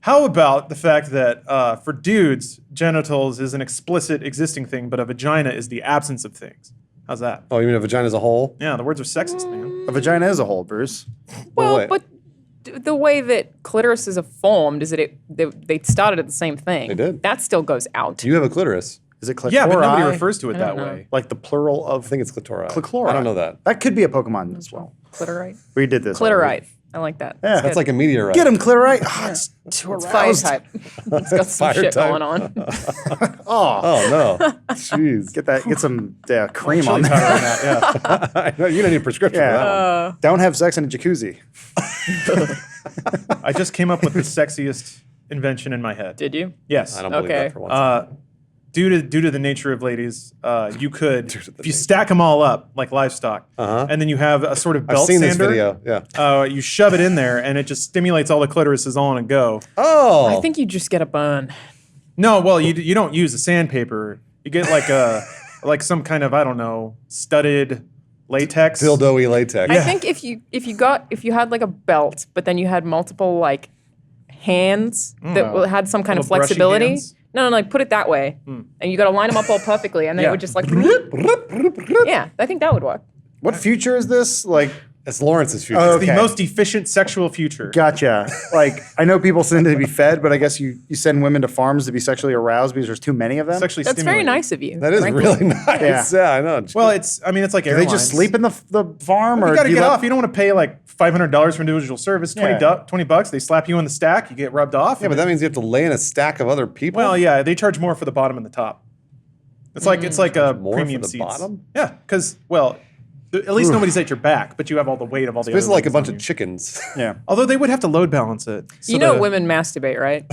How about the fact that for dudes, genitals is an explicit existing thing, but a vagina is the absence of things? How's that? Oh, you mean a vagina as a whole? Yeah, the words are sexist, man. A vagina is a hole, Bruce. Well, wait. but the way that clitorises are formed is that they started at the same thing. They did. That still goes out. You have a clitoris. Is it clitori? Yeah, but nobody refers to it I that don't know. way. Like the plural I of think it's clitori. clitori. I don't know that. That could be a Pokemon as well. Clitorite. We did this. Clitorite. I like that. Yeah. That's like a meteorite. Get him, clear right. Oh, it's too It's fire aroused. type. It's got some Fire shit type. going on. Oh no. Jeez. Get some cream on Chili there. powder on that, yeah. I know, you don't need a prescription for that one. Don't have sex in a jacuzzi. I just came up with the sexiest invention in my head. Did you? Yes. I don't believe Okay. that for once. Due to the nature of ladies, you could if you stack them all up like livestock, and then you have a sort of I've belt seen this sander. video. Yeah. You shove it in there, and it just stimulates all the clitorises all in a go. Oh. I think you just get a burn. No, well, you don't use a sandpaper. You get like a like some kind of, I don't know, studded latex. dildo-y latex. I think if you had like a belt, but then you had multiple like hands that had some kind of Little brushy flexibility. hands? No, like put it that way, and you got to line them up all perfectly, and then it Yeah. would just like. Yeah, I think that would work. What future is this? Like, It's Lawrence's future. Oh, The okay. most efficient sexual future. gotcha. Like, I know people send to be fed, but I guess you send women to farms to be sexually aroused because there's too many of them. Sexually That's very stimulating. nice of you. That is frankly. really nice. Yeah, I know. Well, it's like Do airlines. they just sleep in the farm, or You gotta do get let- off. You don't want to pay like $500 for individual service. Yeah. $20. They slap you in the stack. You get rubbed off. yeah, but that means you have to lay in a stack of other people. Well, yeah, they charge more for the bottom and the top. It's like a more premium for the seats. bottom? Yeah, because at least nobody's at your back, but you have all the weight of all the. It's other like a legs bunch on of you. chickens. Yeah. Although they would have to load balance it. So You know, the- women masturbate, right?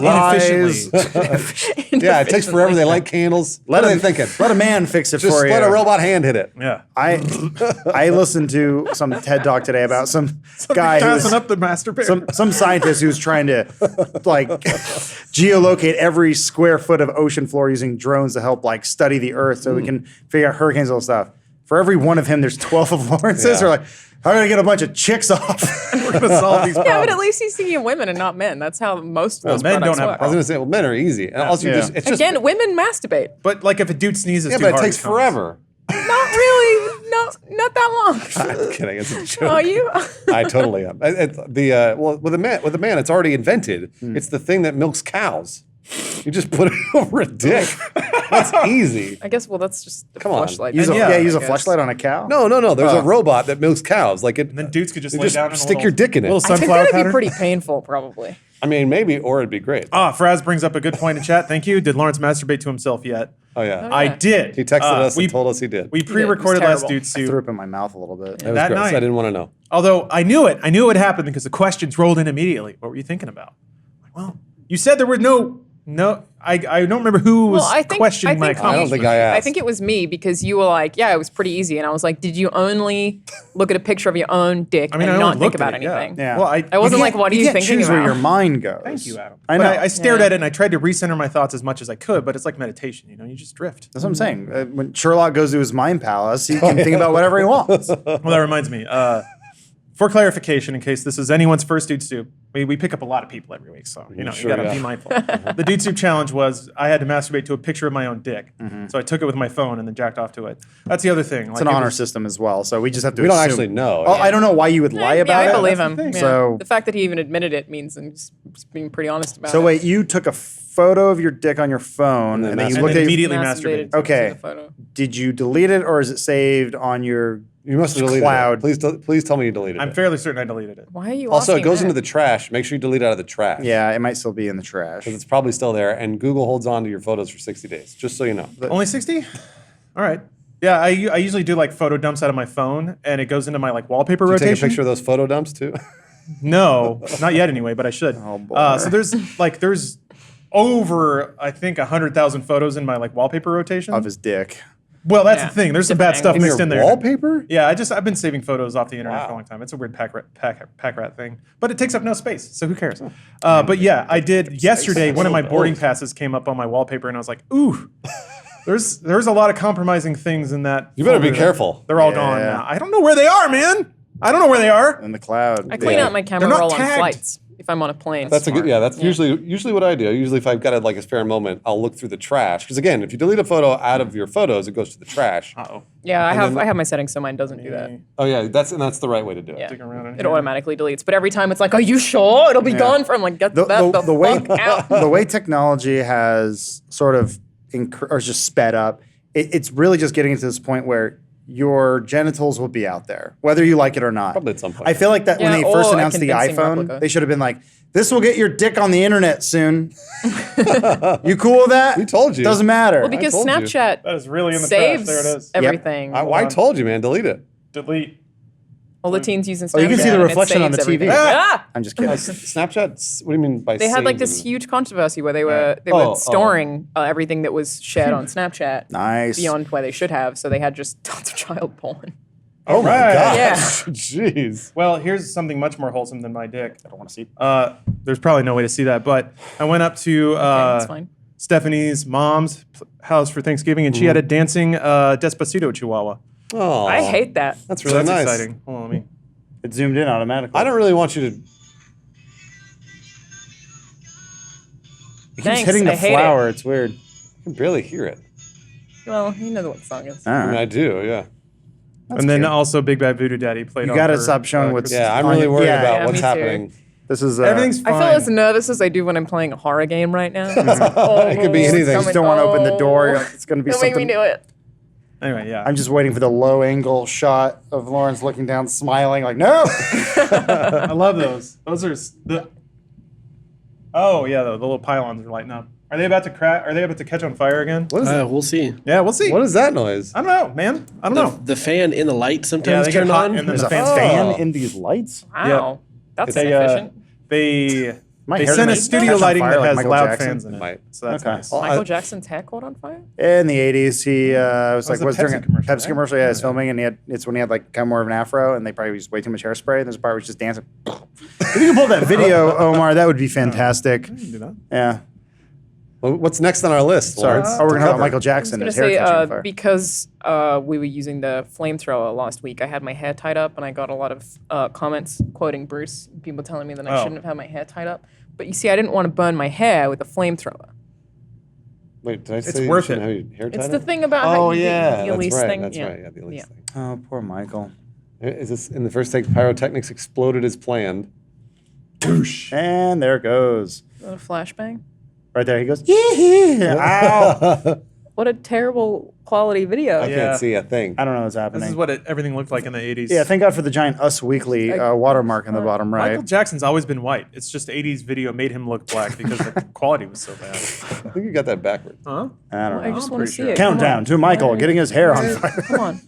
Lies. inefficiently. Yeah, it takes forever. They light candles. What are they thinking? Let a man fix it Just for you. let a robot hand hit it. Yeah. I listened to some TED Talk today about some guy Passing who's up the master bear. some scientist who's trying to like geolocate every square foot of ocean floor using drones to help like study the Earth so we can figure out hurricanes and all stuff. For every one of him, there's 12 of Lawrence's. Yeah. Or like, how do I get a bunch of chicks off? We're gonna solve these problems. Yeah, but at least he's thinking of women and not men. That's how most of those men products don't have work. I was going to say, well, men are easy. And also, Yeah. it's just Again, women masturbate. But like if a dude sneezes yeah, too but it hard, takes he comes. forever. Not really. No, not that long. I'm kidding. It's a joke. Are you? I totally am. Well, with a man, it's already invented. It's the thing that milks cows. You just put it over a dick. That's easy. I guess. Well, that's just the Come on. fleshlight. Use And a, yeah, yeah, use a I guess. flashlight on a cow. No. There's a robot that milks cows. Like it. And then dudes could just you lay down in a stick little- your dick in it. little I think sunflower that'd pattern. be pretty painful, probably. I mean, maybe, or it'd be great. Fraz brings up a good point in chat. Thank you. Did Lawrence masturbate to himself yet? Oh yeah. I did. He texted us and told us he did. We pre-recorded It was last terrible. dude's I threw suit. up in my mouth a little bit. That was that gross. night. I didn't want to know. Although I knew it. I knew it would happen because the questions rolled in immediately. What were you thinking about? Well, you said there were no. I don't remember who was questioning my I don't comments. think I asked. I think it was me because you were like, "Yeah, it was pretty easy," and I was like, "Did you only look at a picture of your own dick I mean, and I not only think looked at about it, yeah. anything?" Yeah. Well, I I wasn't You like, can't- "What are you can't thinking choose about?" where your mind goes. Thank you, Adam. I But know. I stared Yeah. at it and I tried to recenter my thoughts as much as I could, but it's like meditation. You just drift. That's what I'm saying. When Sherlock goes to his mind palace, he can think about whatever he wants. Well, that reminds me. For clarification, in case this is anyone's first Dude Soup, we pick up a lot of people every week, so you Sure, gotta yeah. be mindful. The Dude Soup challenge was I had to masturbate to a picture of my own dick, so I took it with my phone and then jacked off to it. That's the other thing. It's an honor system as well, so we just have to We don't assume. actually know. Oh, I don't know why you would lie about yeah, it. I believe That's him. the thing. Yeah. So- the fact that he even admitted it means I'm just being pretty honest about it. So wait, you took a photo of your dick on your phone, and then you masturbated. looked then at immediately Masturbated masturbated. to Okay. the photo. Did you delete it, or is it saved on your? You must have deleted Cloud. it. Please tell me you deleted I'm it. fairly certain I deleted it. Why are you? Also, it asking goes that? into the trash. Make sure you delete it out of the trash. Yeah, it might still be in the trash. Because it's probably still there, and Google holds on to your photos for 60 days, just so you know. Only 60? All right. Yeah, I usually do like photo dumps out of my phone, and it goes into my like wallpaper You rotation. take a picture of those photo dumps too. No, not yet anyway, but I should. Oh, boy. So there's over I think 100,000 photos in my like wallpaper rotation. Of his dick. Well, that's Yeah. the thing. There's some bad Different stuff angles. mixed in there. Wallpaper? Yeah, I've been saving photos off the internet for a Wow. long time. It's a weird pack rat thing, but it takes up no space, so who cares? But yeah, I did yesterday. One of my boarding passes came up on my wallpaper, and I was like, ooh. There's a lot of compromising things in that. You better be folder. careful. They're all Yeah. gone now. I don't know where they are, man. I don't know where they are. In the cloud. I clean Yeah. out my camera They're not roll on tagged. flights if I'm on a plane. That's a good. Yeah, that's usually what I do. Usually, if I've got like a spare moment, I'll look through the trash. Because again, if you delete a photo out of your photos, it goes to the trash. Uh-oh. Yeah, then- I have my settings so mine doesn't do that. Oh yeah, that's the right way to do it. Yeah. Dig around in It here. automatically deletes. But every time it's like, are you sure it'll be gone from? Like, get The, that the, the the way fuck out. the way technology has sort of or just sped up, it's really just getting to this point where your genitals will be out there, whether you like it or not. Probably at some point. I feel like that when Yeah, they first or a announced the convincing iPhone, replica. they should have been like, this will get your dick on the internet soon. You cool with that? We told you. Doesn't matter. Well, because told you. Snapchat That is really in the saves trash. There it is. everything. I told you, man. Delete it. Delete. All the teens using Snapchat. Oh, you can see the and it reflection on the saves TV. everything. Ah! I'm just kidding. Snapchat. What do you mean by? They had like saved this everything? huge controversy where they were Oh, storing everything that was shared on Snapchat Nice. beyond where they should have, so they had just tons of child porn. Oh my Right. god. Yeah. Jeez. Well, here's something much more wholesome than my dick. I don't want to see. There's probably no way to see that, but I went up to That's fine. Stephanie's mom's house for Thanksgiving, and she had a dancing Despacito Chihuahua. Oh, I hate that. That's So really that's nice. exciting. Hold on, let me. It zoomed in automatically. I don't really want you to. It keeps Thanks, hitting the I hate flower. It's weird. I can barely hear it. Well, you know what the song is. All I mean, right. I do. Yeah. And then cute. also Big Bad Voodoo Daddy played. You on got to her, stop showing what's. Christmas. Yeah. I'm really worried Yeah. about Yeah, what's me too. happening. This is. Everything's fine. I feel as nervous as I do when I'm playing a horror game right now. It could be anything. You just don't want to open the door. You're like, it's going to be Don't something. make me do it. Anyway, yeah. I'm just waiting for the low angle shot of Lawrence looking down, smiling, like, no. I love those. Those are the. Oh yeah, the little pylons are lighting up. Are they about to crack? Are they about to catch on fire again? What is it? We'll see. Yeah, we'll see. What is that noise? I don't know, man. I don't know. The fan in the light Yeah, sometimes they get turn hot on. and then There's the a fans. fan Oh. in these lights. Wow. That's They inefficient. they My they hair sent a might studio catch on lighting fire that like has Michael loud Jackson. fans in it. Might. So that's Okay. nice. Well, Michael Jackson's hair caught on fire? In the 80s, he was like, a was during a Pepsi commercial, Pepsi right? commercial. Yeah, he was filming, and it's when he had like kind of more of an afro, and they probably used way too much hairspray. And there's a part where he's just dancing. If you can pull that video, Omar, that would be fantastic. You can do that. Yeah. Well, what's next on our list? Sorry. Lawrence? Oh, we're gonna talk about Cover. Michael I was Jackson. going His to hair say, catching on fire. because we were using the flamethrower last week, I had my hair tied up, and I got a lot of comments quoting Bruce, people telling me that I Oh. shouldn't have had my hair tied up. But you see, I didn't want to burn my hair with a flamethrower. Wait, did I say It's you worth shouldn't it. have your hair It's tied the up? thing about Oh how you yeah, the that's Elise right. thing. That's yeah. right. Yeah, the Elise Yeah. thing. Oh, poor Michael. Is this in the first take? Pyrotechnics exploded as planned. Douche. And there it goes. A flashbang. Right there, he goes, yeah. Ow. What a terrible quality video. I Yeah. can't see a thing. I don't know what's happening. This is what everything looked like in the 80s. Yeah, thank God for the giant Us Weekly watermark in the bottom right. Michael Jackson's always been white. It's just 80s video made him look black because the quality was so bad. I think you got that backwards. Huh? I don't I know. just want to pretty see sure. it. Countdown to Michael getting his hair on fire. Come on.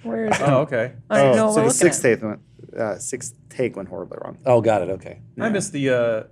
Where is it? Oh, okay. I don't know what So we're the looking at. sixth take went horribly wrong. Oh, got it. Okay. I missed the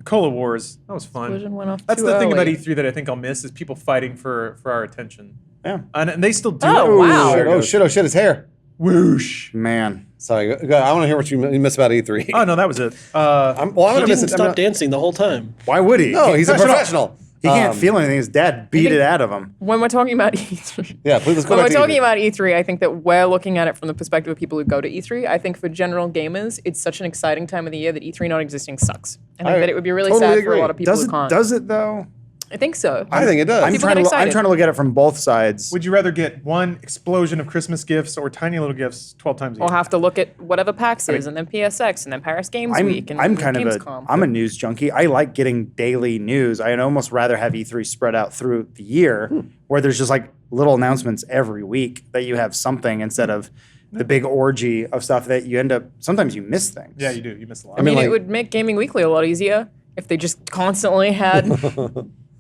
cola wars. That was fun. Explosion went off That's too the thing about early. E3 that I think I'll miss is people fighting for our attention. Yeah. And they still do Oh, it. wow. Shit, oh shit! Oh shit! His hair. Whoosh. Man. Sorry. I want to hear what you miss about E3. Oh no, that was it. I'm He gonna miss didn't it. stop dancing the whole time. Why would he? No, he's a professional. He can't feel anything. His dad beat it out of him. When we're talking about E3, Yeah, please let's go when we're back to talking E3. about E3, I think that we're looking at it from the perspective of people who go to E3. I think for general gamers, it's such an exciting time of the year that E3 not existing sucks. I think I that it would be really totally sad for a agree. lot of people Does who it? can't. Does it though? I think so. I think it does. I'm People trying get to. I'm excited. trying to look at it from both sides. Would you rather get one explosion of Christmas gifts or tiny little gifts 12 times a year? We'll have to look at whatever PAX is, and then PSX, and then Paris Games Week, and I'm then kind of Gamescom. I'm a news junkie. I like getting daily news. I'd almost rather have E3 spread out through the year, where there's just like little announcements every week that you have something instead of the big orgy of stuff that you end up. Sometimes you miss things. Yeah, you do. You miss a lot. I mean, like- it would make Gaming Weekly a lot easier if they just constantly had.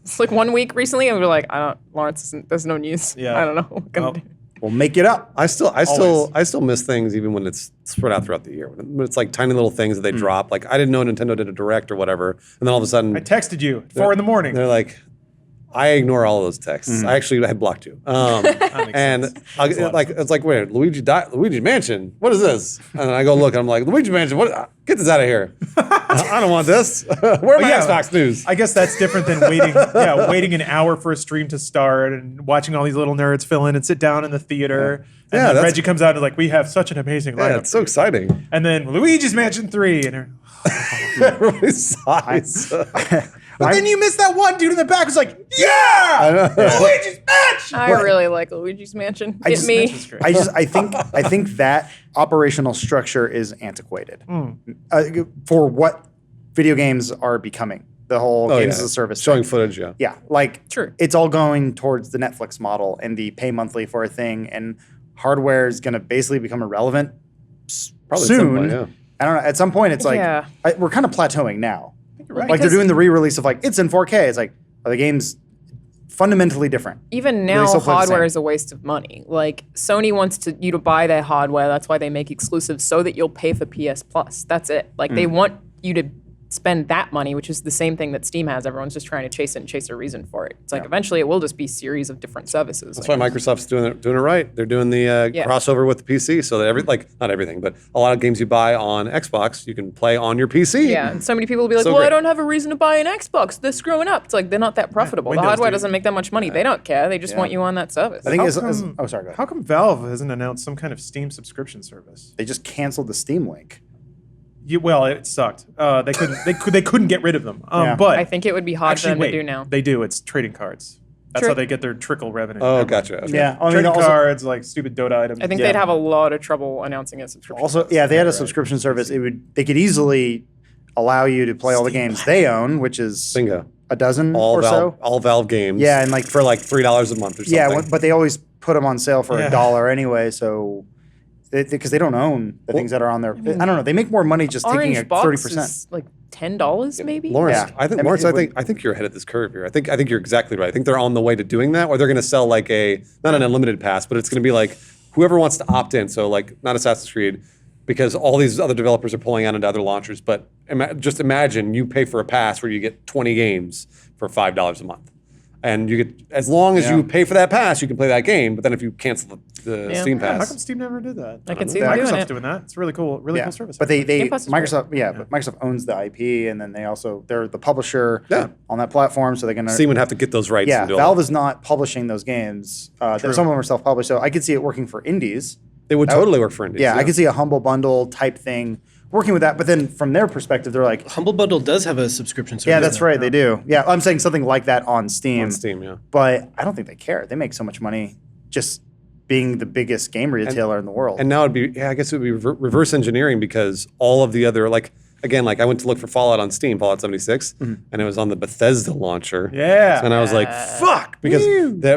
It's like 1 week recently, and we were like, Lawrence, there's no news. Yeah. I don't know what we're gonna Oh. do. We'll make it up. I still Always. miss things even when it's spread out throughout the year. When it's like tiny little things that they drop. Like I didn't know Nintendo did a direct or whatever, and then all of a sudden I texted you at 4 in the morning. they're like, I ignore all of those texts. I actually had blocked you. makes And sense. I'll Makes a get, lot of like it's like wait, Luigi Mansion. What is this? And I go look. And I'm like Luigi Mansion. What? Get this out of here. I don't want this. Where are my yeah. Xbox news? I guess that's different than waiting. Yeah, waiting an hour for a stream to start and watching all these little nerds fill in and sit down in the theater. And Yeah, then that's- Reggie comes out and is like, "We have such an amazing lineup." Yeah, it's so exciting. And then Luigi's Mansion 3, and Everybody sighs. but then you missed that one dude in the back who's like, "Yeah, Luigi's Mansion." I really like Luigi's Mansion. I Hit just- me. Mansion's great. I think that operational structure is antiquated for what video games are becoming. the whole games as a service showing thing. footage. Yeah, Yeah, like True. it's all going towards the Netflix model and the pay monthly for a thing, and hardware is going to basically become irrelevant Probably at some soon. point, yeah. I don't know. At some point, it's like Yeah. we're kind of plateauing now. You're right. Like they're Because- doing the re-release of like it's in 4K. It's like are the games fundamentally different? Even they now, still play the hardware same? is a waste of money. Like Sony wants you to buy their hardware. That's why they make exclusives so that you'll pay for PS Plus. That's it. Like they want you to spend that money, which is the same thing that Steam has. Everyone's just trying to chase it and chase a reason for it. It's like eventually it will just be series of different services. That's why Microsoft's doing it right. They're doing the Yeah. crossover with the PC, so that not everything, but a lot of games you buy on Xbox, you can play on your PC. Yeah, and so many people will be like, So well, I great. don't have a reason to buy an Xbox. They're screwing up. It's like they're not that profitable. Windows The hardware do. doesn't make that much money. They don't care. They just want you on that service. I think How as come- oh sorry, go ahead. How come Valve hasn't announced some kind of Steam subscription service? They just canceled the Steam Link. Well, it sucked. They couldn't get rid of them. Yeah. But I think it would be hard for actually, them wait, to do now. they do. It's trading cards. That's True. how they get their trickle revenue. Oh, Never mind. gotcha. Okay. Yeah, I mean, Trading also, cards, like stupid Dota items. I think Yeah. they'd have a lot of trouble announcing a subscription. also, yeah, if they had a subscription service, they could easily allow you to play all the games they own, which is Bingo. a dozen All or Valve, so. all Valve games. Yeah, and like for like $3 a month or something. yeah, but they always put them on sale for Yeah. $1 anyway, so because they don't own the things that are on there. I don't know. They make more money just taking a Orange box 30%. is like $10 maybe. Lawrence, Yeah. I think I mean, Lawrence, it I think you're ahead of this curve here. I think you're exactly right. I think they're on the way to doing that, or they're going to sell like not an unlimited pass, but it's going to be like whoever wants to opt in. So like not Assassin's Creed, because all these other developers are pulling out into other launchers. But just imagine you pay for a pass where you get 20 games for $5 a month. And you get, as long as you pay for that pass, you can play that game. But then if you cancel the Yeah. Steam Yeah, how pass, come Steam never did that? I can see them doing Microsoft's it. doing that. It's really cool. Really cool service. But they Game Pass is great. Microsoft but Microsoft owns the IP, and then they're the publisher Yeah. on that platform, so they're gonna Steam would have to get those rights. yeah. and do all Valve that. is not publishing those games. Some of them are self-published, so I could see it working for indies. They would totally work for indies. Yeah, I could see a humble bundle type thing working with that. But then from their perspective, they're like, Humble Bundle does have a subscription service. yeah, that's now. right, they do. Yeah, I'm saying something like that on Steam. on Steam. Yeah. But I don't think they care. They make so much money just being the biggest game retailer in the world. And now it'd be, I guess it would be reverse engineering because all of the other, like I went to look for Fallout on Steam, Fallout 76, and it was on the Bethesda launcher. Yeah. And I was like, fuck, because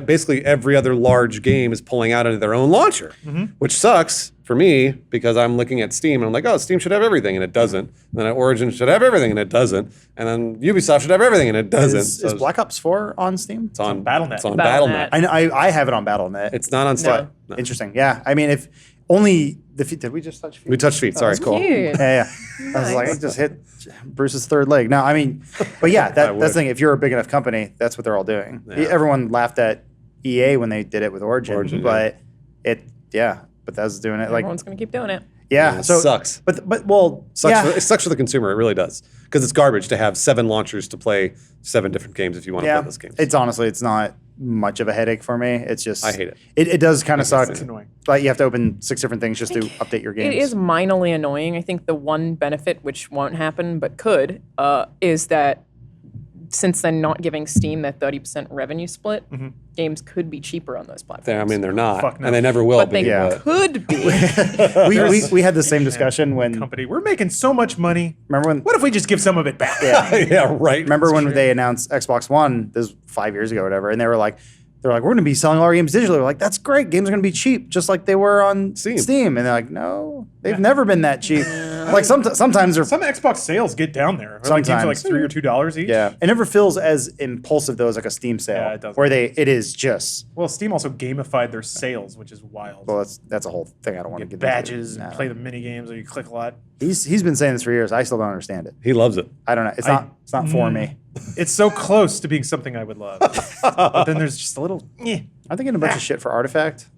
basically every other large game is pulling out into their own launcher, which sucks for me because I'm looking at Steam and I'm like, oh, Steam should have everything, and it doesn't. And then Origin should have everything, and it doesn't. And then Ubisoft should have everything, and it doesn't. is So Black Ops 4 on Steam? it's on Battle.net. It's on Battle.net. Battle.net. I have it on Battle.net. It's not on Steam. No. Interesting. Yeah. I mean, if only the feet. Did we just touch feet? We touched feet. Sorry. That's cool. Cute. Yeah. I was like, I just hit Bruce's third leg. No, I mean, but yeah, that's the thing. If you're a big enough company, that's what they're all doing. Yeah. Everyone laughed at EA when they did it with Origin, Origin, but Bethesda's doing it. Like, Everyone's gonna keep doing it. yeah. It So sucks. But well, Sucks yeah. it sucks for the consumer. It really does. Because it's garbage to have 7 launchers to play 7 different games if you want to Yeah, play those games. it's honestly, it's not much of a headache for me. It's just I hate it. It does kind of suck. It's annoying. Like you have to open 6 different things just to update your games. It is minorly annoying. I think the one benefit, which won't happen but could, is that since they're not giving Steam that 30% revenue split, games could be cheaper on those platforms. I mean, they're not, Fuck no. and they never will but be. they Yeah. could be. we had the same discussion when Company. We're making so much money. remember when What if we just give some of it back? yeah, right. remember when they announced Xbox One, this was 5 years ago or whatever, and they were like, we're going to be selling all our games digitally. We're like, that's great. Games are going to be cheap, just like they were on Steam. And they're like, no, they've never been that cheap. Like sometimes they're Some Xbox sales get down there. Like games are like Sometimes. $3 or $2 each. yeah. It never feels as impulsive though as like a Steam sale, Yeah, it doesn't. where it is just Well, Steam also gamified their sales, which is wild. well, that's a whole thing I don't want to Get get badges into. and No. play the mini games, or you click a lot. He's been saying this for years. I still don't understand it. He loves it. I don't know. It's not for me. It's so close to being something I would love, but then there's just a little. I'm thinking a bunch of shit for Artifact.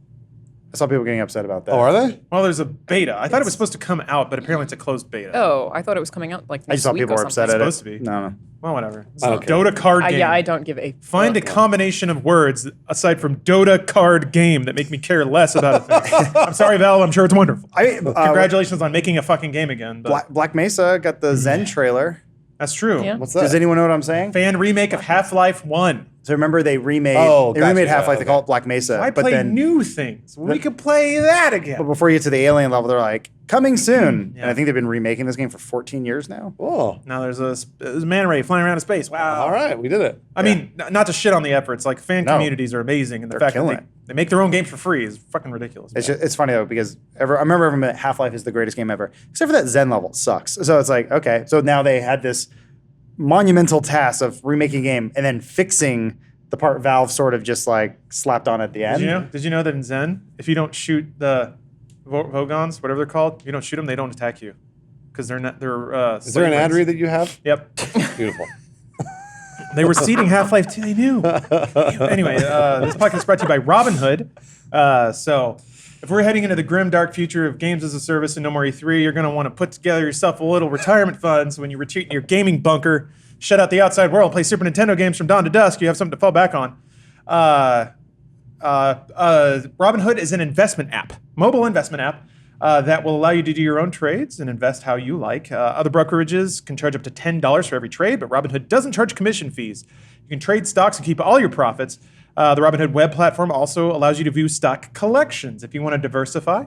I saw people getting upset about that. Oh, are they? Well, there's a beta. I thought it was supposed to come out, but apparently it's a closed beta. Oh, I thought it was coming out like I just next saw week people or were upset something. at it. supposed to be. No. Well, whatever. It's I a don't care. Dota card game. Yeah, I don't give a Find a fuck. combination of words aside from Dota card game that make me care less about a thing. I'm sorry, Valve. I'm sure it's wonderful. Congratulations on making a fucking game again. But Black Mesa got the Zen trailer. That's true. Yeah. What's that? Does anyone know what I'm saying? Fan remake of Half-Life 1. So remember they remade Gotcha, Half-Life. They okay. call it Black Mesa. Why but play then new things? We could play that but again. before you get to the alien level, they're like coming soon. Yeah. And I think they've been remaking this game for 14 years now. Oh, Now there's a man ray flying around in space. Wow. all right, we did it. I mean, not to shit on the efforts. Like fan No. communities are amazing, and the They're fact that killing they, it. they make their own games for free is fucking ridiculous. It's funny though because I remember everyone that Half-Life is the greatest game ever, except for that Zen level. It sucks. So it's like, okay, so now they had this monumental task of remaking a game and then fixing the part Valve sort of just like slapped on at the end. Did you know that in Zen, if you don't shoot the Vogons, whatever they're called, you don't shoot them, they don't attack you because they're not. They're. Is there an ad read that you have? Yep. Beautiful. They were seeding Half-Life 2. They knew. Anyway, this podcast is brought to you by Robinhood. So if we're heading into the grim, dark future of games as a service and no more E3, you're going to want to put together yourself a little retirement fund so when you retreat in your gaming bunker, shut out the outside world, play Super Nintendo games from dawn to dusk, you have something to fall back on. Robinhood is an investment app, mobile investment app, that will allow you to do your own trades and invest how you like. Other brokerages can charge up to $10 for every trade, but Robinhood doesn't charge commission fees. You can trade stocks and keep all your profits. The Robinhood web platform also allows you to view stock collections if you want to diversify.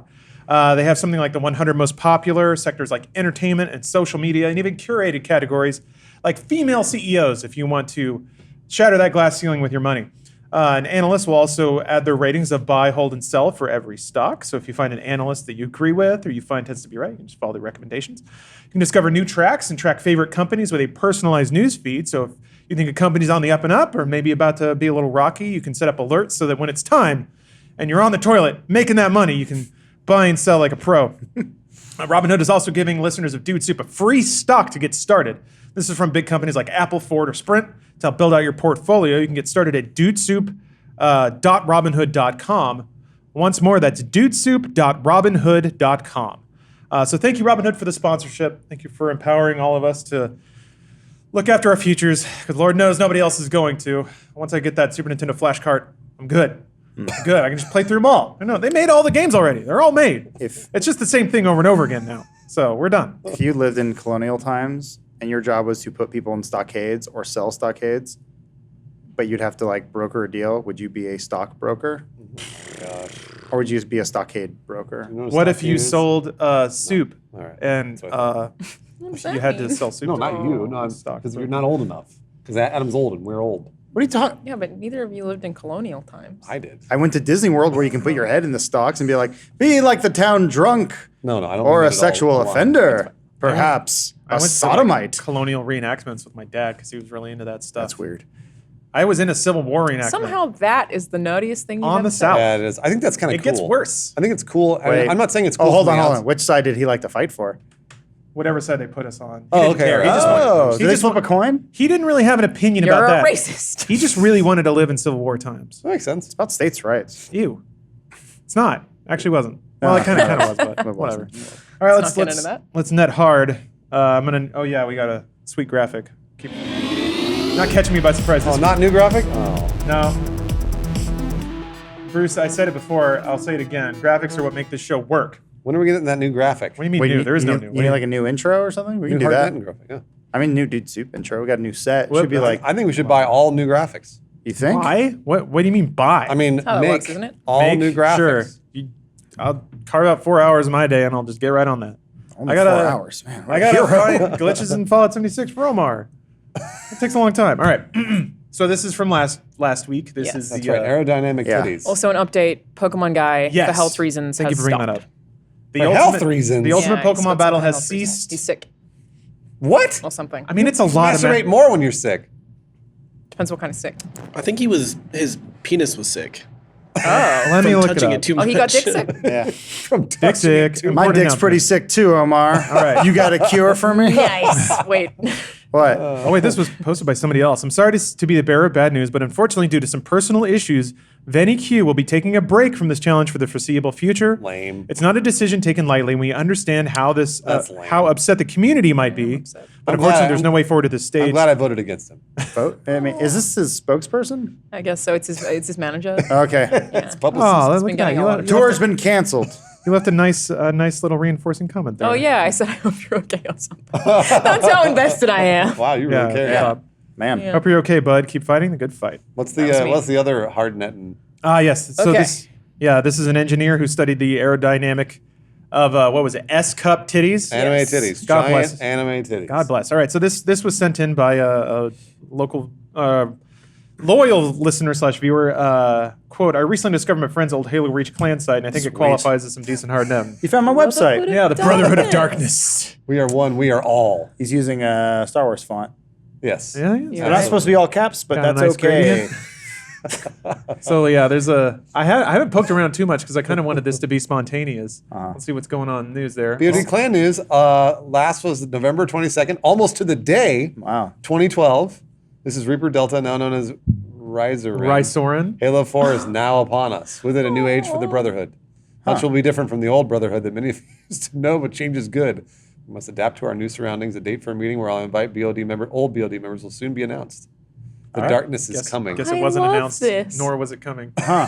They have something like the 100 most popular sectors like entertainment and social media, and even curated categories like female CEOs if you want to shatter that glass ceiling with your money. An analyst will also add their ratings of buy, hold, and sell for every stock. So if you find an analyst that you agree with or you find tends to be right, you can just follow their recommendations. You can discover new tracks and track favorite companies with a personalized news feed. So if you think a company's on the up and up or maybe about to be a little rocky, you can set up alerts so that when it's time and you're on the toilet making that money, you can buy and sell like a pro. Robinhood is also giving listeners of Dude Soup a free stock to get started. This is from big companies like Apple, Ford, or Sprint. To help build out your portfolio, you can get started at dudesoup.robinhood.com. Once more, that's dudesoup.robinhood.com. So thank you, Robinhood, for the sponsorship. Thank you for empowering all of us to look after our futures, because Lord knows nobody else is going to. Once I get that Super Nintendo flash cart, I'm good. I'm good. I can just play through them all. I know they made all the games already. They're all made. It's just the same thing over and over again now. So we're done. If you lived in colonial times and your job was to put people in stockades or sell stockades, but you'd have to like broker a deal, would you be a stockbroker? Or would you just be a stockade broker? You know What if you stockade is? sold soup All right. and That's what you had to sell soup? No, to not you. No, stock because you're not old enough. Because Adam's old and we're old. What are you talking? Yeah, but neither of you lived in colonial times. I did. I went to Disney World where you can put your head in the stocks and be like the town drunk No, I don't. or mean a it at all. sexual Come on. offender, perhaps I a went to, like, sodomite. colonial reenactments with my dad because he was really into that stuff. That's weird. I was in a Civil War reenactment. Somehow that is the nuttiest thing you've On ever the said. South. Yeah, it is. I think that's kind of It cool. gets worse. I think it's cool. Wait. I'm not saying it's cool. Oh, hold from on, the hold on. outside. Which side did he like to fight for? Whatever side they put us on. He Oh, didn't okay. care. He just Oh, wanted, did they flip a coin? he didn't really have an opinion You're about a that. racist. He just really wanted to live in Civil War times. That makes sense. It's about states' rights. Ew. It's not. Actually wasn't. Well, it kind of was, but It whatever. wasn't. All right, Let's not get into that. let's net hard. I'm gonna. Oh yeah, we got a sweet graphic. Keep not catching me by surprise. Oh, This not new graphic? Oh. No. Bruce, I said it before. I'll say it again. Graphics are what make this show work. When are we getting that new graphic? What do you mean Wait, new? There is no you new. You need like a new intro or something? We can New do Hard that. Nettin graphic, yeah. I mean, new Dude Soup intro. We got a new set. What- Should be like, I think we should buy all new graphics. you think? Buy? What do you mean buy? I mean, That's how it make works, isn't it? all Make? new graphics. Sure. I'll carve out 4 hours of my day and I'll just get right on that. Only I gotta- 4 hours, man. I gotta find glitches in Fallout 76 for Omar. It takes a long time. All right. So this is from last week. This Yes. is That's the right. Aerodynamic yeah. titties. Also, an update. Pokemon guy, Yes. for health reasons, Thank has you for bringing stopped. that up. The For health reasons? The ultimate Yeah, he's Pokemon got battle some has health reasons. ceased. He's sick What? or something. I mean, it's a lot of Masturbate more when you're sick. Depends what kind of sick. I think his penis was sick. Let me from look touching it it, up. too Oh, much. he got dick sick? Yeah. From Dick touching sick. it too My Important dick's pretty announcement. sick too, Omar. All right. You got a cure for me? Nice. Wait. What? Oh wait, this was posted by somebody else. I'm sorry to be the bearer of bad news, but unfortunately, due to some personal issues, Venny Q will be taking a break from this challenge for the foreseeable future. Lame. It's not a decision taken lightly, and we understand how this, That's lame. how upset the community might be. upset. But I'm unfortunately, glad- there's no way forward to this I'm stage. glad I voted against him. Vote? I mean, is this his spokesperson? I guess so. It's his manager. Okay. It's publicist. Oh, It's look been at that. getting a lot of You'll have Tour's been canceled. You left a nice little reinforcing comment there. Oh yeah, I said I hope you're okay or something. That's how invested I am. Wow, you really care. Yeah. Man. Yeah. Hope you're okay, bud. Keep fighting the good fight. What's That was me. the other hard Nettin? Yes. So Okay. this is an engineer who studied the aerodynamic of what was it? S-cup titties. Anime Yes. titties. God Giant bless. anime titties. God bless. All right. So this was sent in by a local loyal listener / viewer. Quote: I recently discovered my friend's old Halo Reach clan site, and I think it qualifies as some decent hard net. You found my website. Yeah, the Brotherhood of Darkness. We are one. We are all. He's using a Star Wars font. Yes. Yeah. Yeah. They're not supposed to be all caps, but Got a that's nice okay. gradient. So yeah, there's I haven't poked around too much because I kind of wanted this to be spontaneous. Let's see what's going on in the news there. BOD Clan News. Last was November 22nd, almost to the day. Wow. 2012. This is Reaper Delta, now known as Rysoren. Halo 4 is now upon us. With it, a new age for the Brotherhood. Much will be different from the old Brotherhood that many of you used to know, but change is good. We must adapt to our new surroundings. A date for a meeting where I'll invite old BOD members will soon be announced. The darkness is coming. Guess I it wasn't love announced, this. nor was it coming. Huh.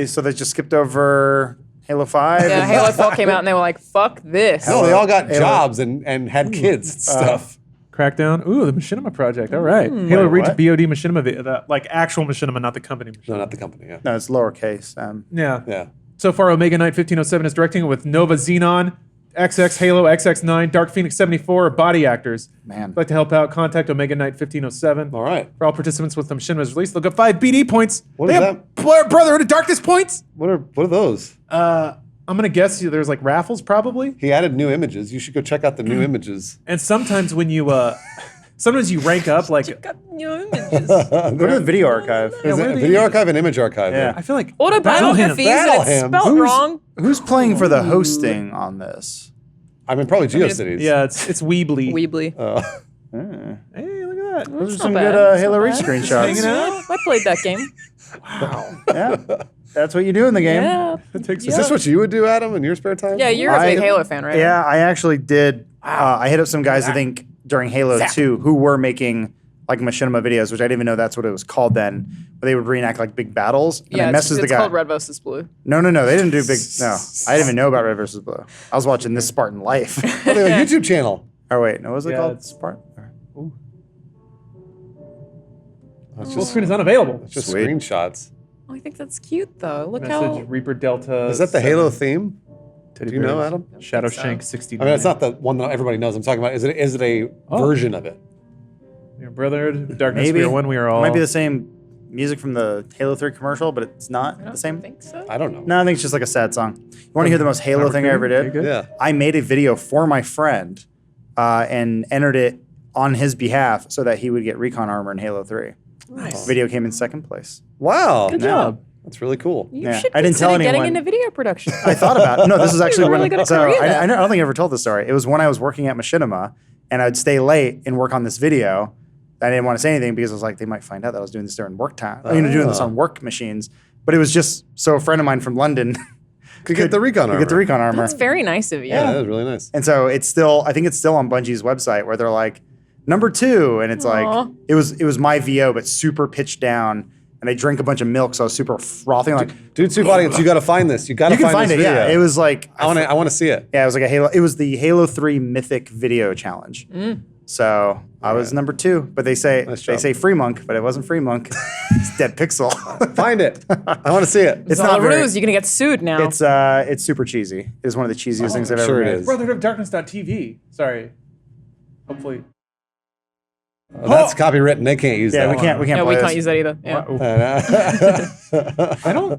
So they just skipped over Halo 5? Yeah, Halo 4 came out and they were like, "Fuck this." No, they all got Halo. jobs and had kids and stuff. Crackdown. Ooh, the Machinima project. All right. Halo Wait, Reach what? BOD Machinima, the like actual Machinima, not the company. No, Machinima. not the company. Yeah. No, it's lowercase. Yeah. Yeah. So far, Omega Knight 1507 is directing it with Nova Xenon, XX Halo, XX9, Dark Phoenix 74 are body actors. Man. If you'd like to help out, contact Omega Knight 1507. All right. For all participants with the Machinima's release, they'll get 5 BD points. What They is have Brotherhood of Darkness points. What are those? I'm going to guess there's like raffles probably. He added new images. You should go check out the new images. And sometimes when you, sometimes you rank up like, Got new images. Go to the video archive. Is where it are the video images? archive and image archive? Yeah. I feel like Autobiographies and Battle it's hymns. spelled wrong. Who's playing for the hosting on this? I mean, probably GeoCities. Yeah, it's Weebly. Weebly. Hey, look at that. Those are Not some bad. good That's Halo not Reach bad. screenshots. Hanging out. I played that game. Yeah. That's what you do in the game. Yeah. It takes Is this what you would do, Adam, in your spare time? Yeah, you're a big Halo fan, right? Yeah, I actually did. I hit up some guys, I think, during Halo 2 who were making like machinima videos, which I didn't even know that's what it was called then. But they would reenact like big battles. And Yeah, I it's, messaged the it's guy. called Red vs. Blue. No, they didn't do big. No, I didn't even know about Red versus Blue. I was watching This Spartan Life. Oh, they have a YouTube channel. Or wait, no, what was it Yeah, called? it's- Spartan. It's Full just, screen is unavailable. it's just Sweet. screenshots. Oh, I think that's cute though. Look Message how. Reaper Delta. Is that the 7, Halo theme? Teddy Do you know, bears, Adam? Shadow so. Shank 69. I mean, it's not the one that everybody knows. I'm talking about. Is it a version of it? Your Brotherhood of Darkness. Maybe. We are one. We are all. It might be the same music from the Halo 3 commercial, but it's not I the don't same. think so. I don't know. No, I think it's just like a sad song. You want to hear the most Halo thing I ever Okay, did? good. Yeah. I made a video for my friend and entered it on his behalf so that he would get recon armor in Halo 3. Nice. Video came in second place. Wow. Good job. That's really cool. You Yeah, should I didn't tell consider getting anyone. into video production. I thought about it. No, this is actually You're when. really good at So career I then. don't think I ever told the story. It was when I was working at Machinima and I'd stay late and work on this video. I didn't want to say anything because I was like, they might find out that I was doing this during work time. Doing this on work machines. But it was just so a friend of mine from London Could get the recon armor. could get the recon armor. That's very nice of you. Yeah, that was really nice. And so it's still, I think it's still on Bungie's website where they're like, number 2. And it's Aw. like, it was my VO, but super pitched down. And I drank a bunch of milk, so I was super frothy. Like, Dude, Soup audience, you got to find this. You got to you can find find this it, video. yeah. It was like, I want to see it. yeah, it was like a Halo, it was the Halo 3 Mythic Video Challenge. So I was number 2, but they say Nice job. Free Monk, but it wasn't Free Monk. It's Dead Pixel. Find it. I want to see it. It's It's all not a very, ruse. You're gonna get sued now. it's super cheesy. It is one of the cheesiest things I've sure ever it made. is. Brotherhood of Darkness.tv. Sorry. Hopefully. That's copywritten. They can't use Yeah, that. we can't no, play we this. can't use that either. Yeah,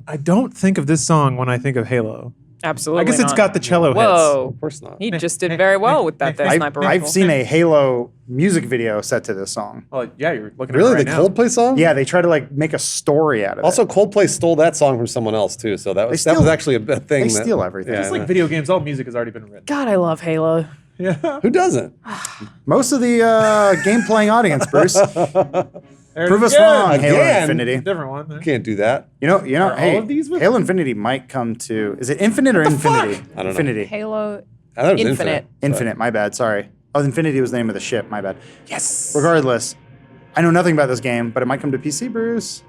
I don't think of this song when I think of Halo. absolutely. I guess it's not. got the cello hits. Whoa. Of course not. He just did very well with that sniper rifle. I've seen a Halo music video set to this song. Well, yeah, you're looking Really, at it the right now. Coldplay song? Yeah, they try to like make a story out of Also, it. Coldplay stole that song from someone else too. So that was steal- actually a thing. They that, steal everything. Yeah, It's like video games. All music has already been written. God, I love Halo. Yeah. Who doesn't? Most of the game playing audience, Bruce. There it Prove is us wrong, Again. Halo Infinity. Different one. Can't do that. Are Hey, all of these with- Halo Infinity might come to. Is it Infinite or Infinity? I don't know. Infinity. Halo I thought it was Infinite. Infinite. My bad. Sorry. Oh, Infinity was the name of the ship. My bad. Yes. Regardless, I know nothing about this game, but it might come to PC, Bruce.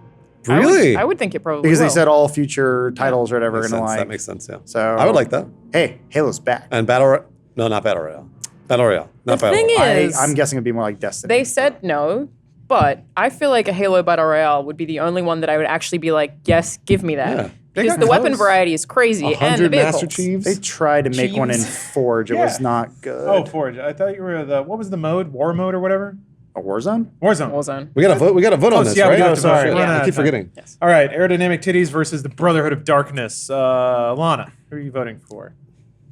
Really? I would think it probably because will. they said all future titles or whatever are Makes gonna sense. like. That makes sense. Yeah. So I would like that. Hey, Halo's back. And no, not Battle Royale. Battle Royale. Not The Battle thing Royale. is- I'm guessing it'd be more like Destiny. They said no, but I feel like a Halo Battle Royale would be the only one that I would actually be like, yes, give me that. Yeah. They Because got the weapon close. variety is crazy and the 100 vehicles. Master Chiefs. They tried to make one in Jeeves. Forge. It was Yeah. not good. Oh, Forge. I thought you were what was the mode? War mode or whatever? A Warzone? Warzone. Warzone. We got to vote. We got to vote on this, yeah, we right? do have Oh, to sorry. vote. We're running out I of keep time. forgetting. Yes. All right, Aerodynamic Tiddies versus the Brotherhood of Darkness. Lana, who are you voting for?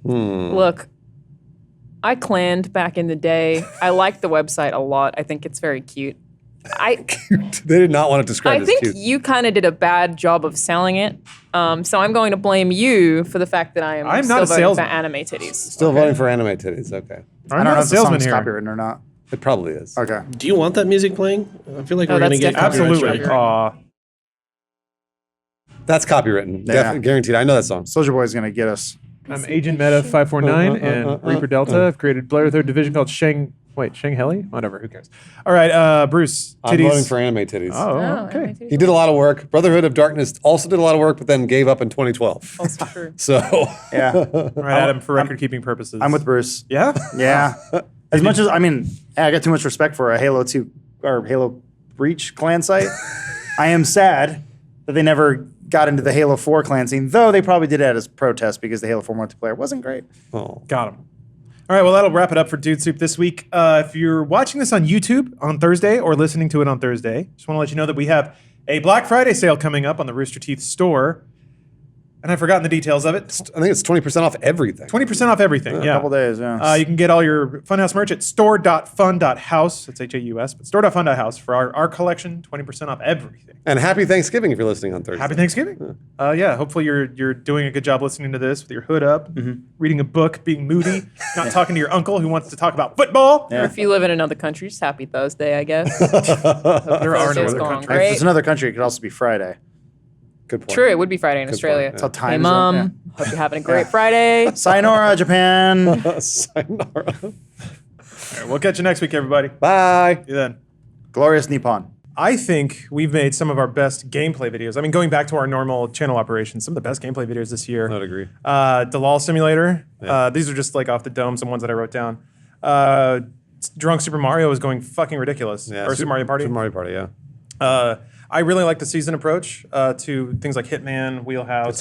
Look, I clanned back in the day. I like the website a lot. I think it's very cute. They did not want to describe I it as think cute. you kind of did a bad job of selling it. So I'm going to blame you for the fact that I'm I'm still not a voting salesman. for anime titties. Still voting for anime titties. Okay. I'm I don't not know a if the salesman song's here. copywritten or not. It probably is. Okay. Do you want that music playing? I feel like Oh, we're gonna that's get definitely copyright Absolutely. strike. Aw. That's copywritten. Yeah. Definitely guaranteed. I know that song. Soldier Boy's gonna get us. I'm Agent Meta 549 and Reaper Delta. I've created Brotherhood division called Shang Heli? Whatever, who cares? All right, Bruce, I'm Tiddies. voting for anime titties. Oh, Oh, okay. anime titties. He did a lot of work. Brotherhood of Darkness also did a lot of work, but then gave up in 2012. Also true. So Yeah. All right, Adam, for record-keeping purposes. I'm with Bruce. Yeah? Yeah. As much as I got too much respect for a Halo 2 or Halo Reach clan site. I am sad that they never got into the Halo 4 clan scene, though they probably did that as protest because the Halo 4 multiplayer wasn't great. oh. Got him. All right, well, that'll wrap it up for Dude Soup this week. If you're watching this on YouTube on Thursday or listening to it on Thursday, just want to let you know that we have a Black Friday sale coming up on the Rooster Teeth store. And I've forgotten the details of it. I think it's 20% off everything. 20% off everything, yeah. A couple days, yeah. You can get all your Funhaus merch at store.fun.house. That's H-A-U-S, but store.fun.house for our collection, 20% off everything. And happy Thanksgiving if you're listening on Thursday. Happy Thanksgiving. Yeah, hopefully you're doing a good job listening to this with your hood up, reading a book, being moody, not talking to your uncle who wants to talk about football. Or if you live in another country, just happy Thursday, I guess. There are no Thursday's other going countries. If great. it's another country, it could also be Friday. Good point. True, it would be Friday in Australia. point, That's how Hey, time Mom. zone. Hope you're having a great Friday. Sayonara, Japan. Sayonara. All right, we'll catch you next week, everybody. Bye. See you then. Glorious Nippon. I think we've made some of our best gameplay videos. I mean, going back to our normal channel operations, some of the best gameplay videos this year. I would agree. Dalal Simulator. These are just like off the dome, some ones that I wrote down. Drunk Super Mario is going fucking ridiculous. Yeah, Or Super Mario Party. Super Mario Party, yeah. I really like the season approach to things like Hitman, Wheelhouse.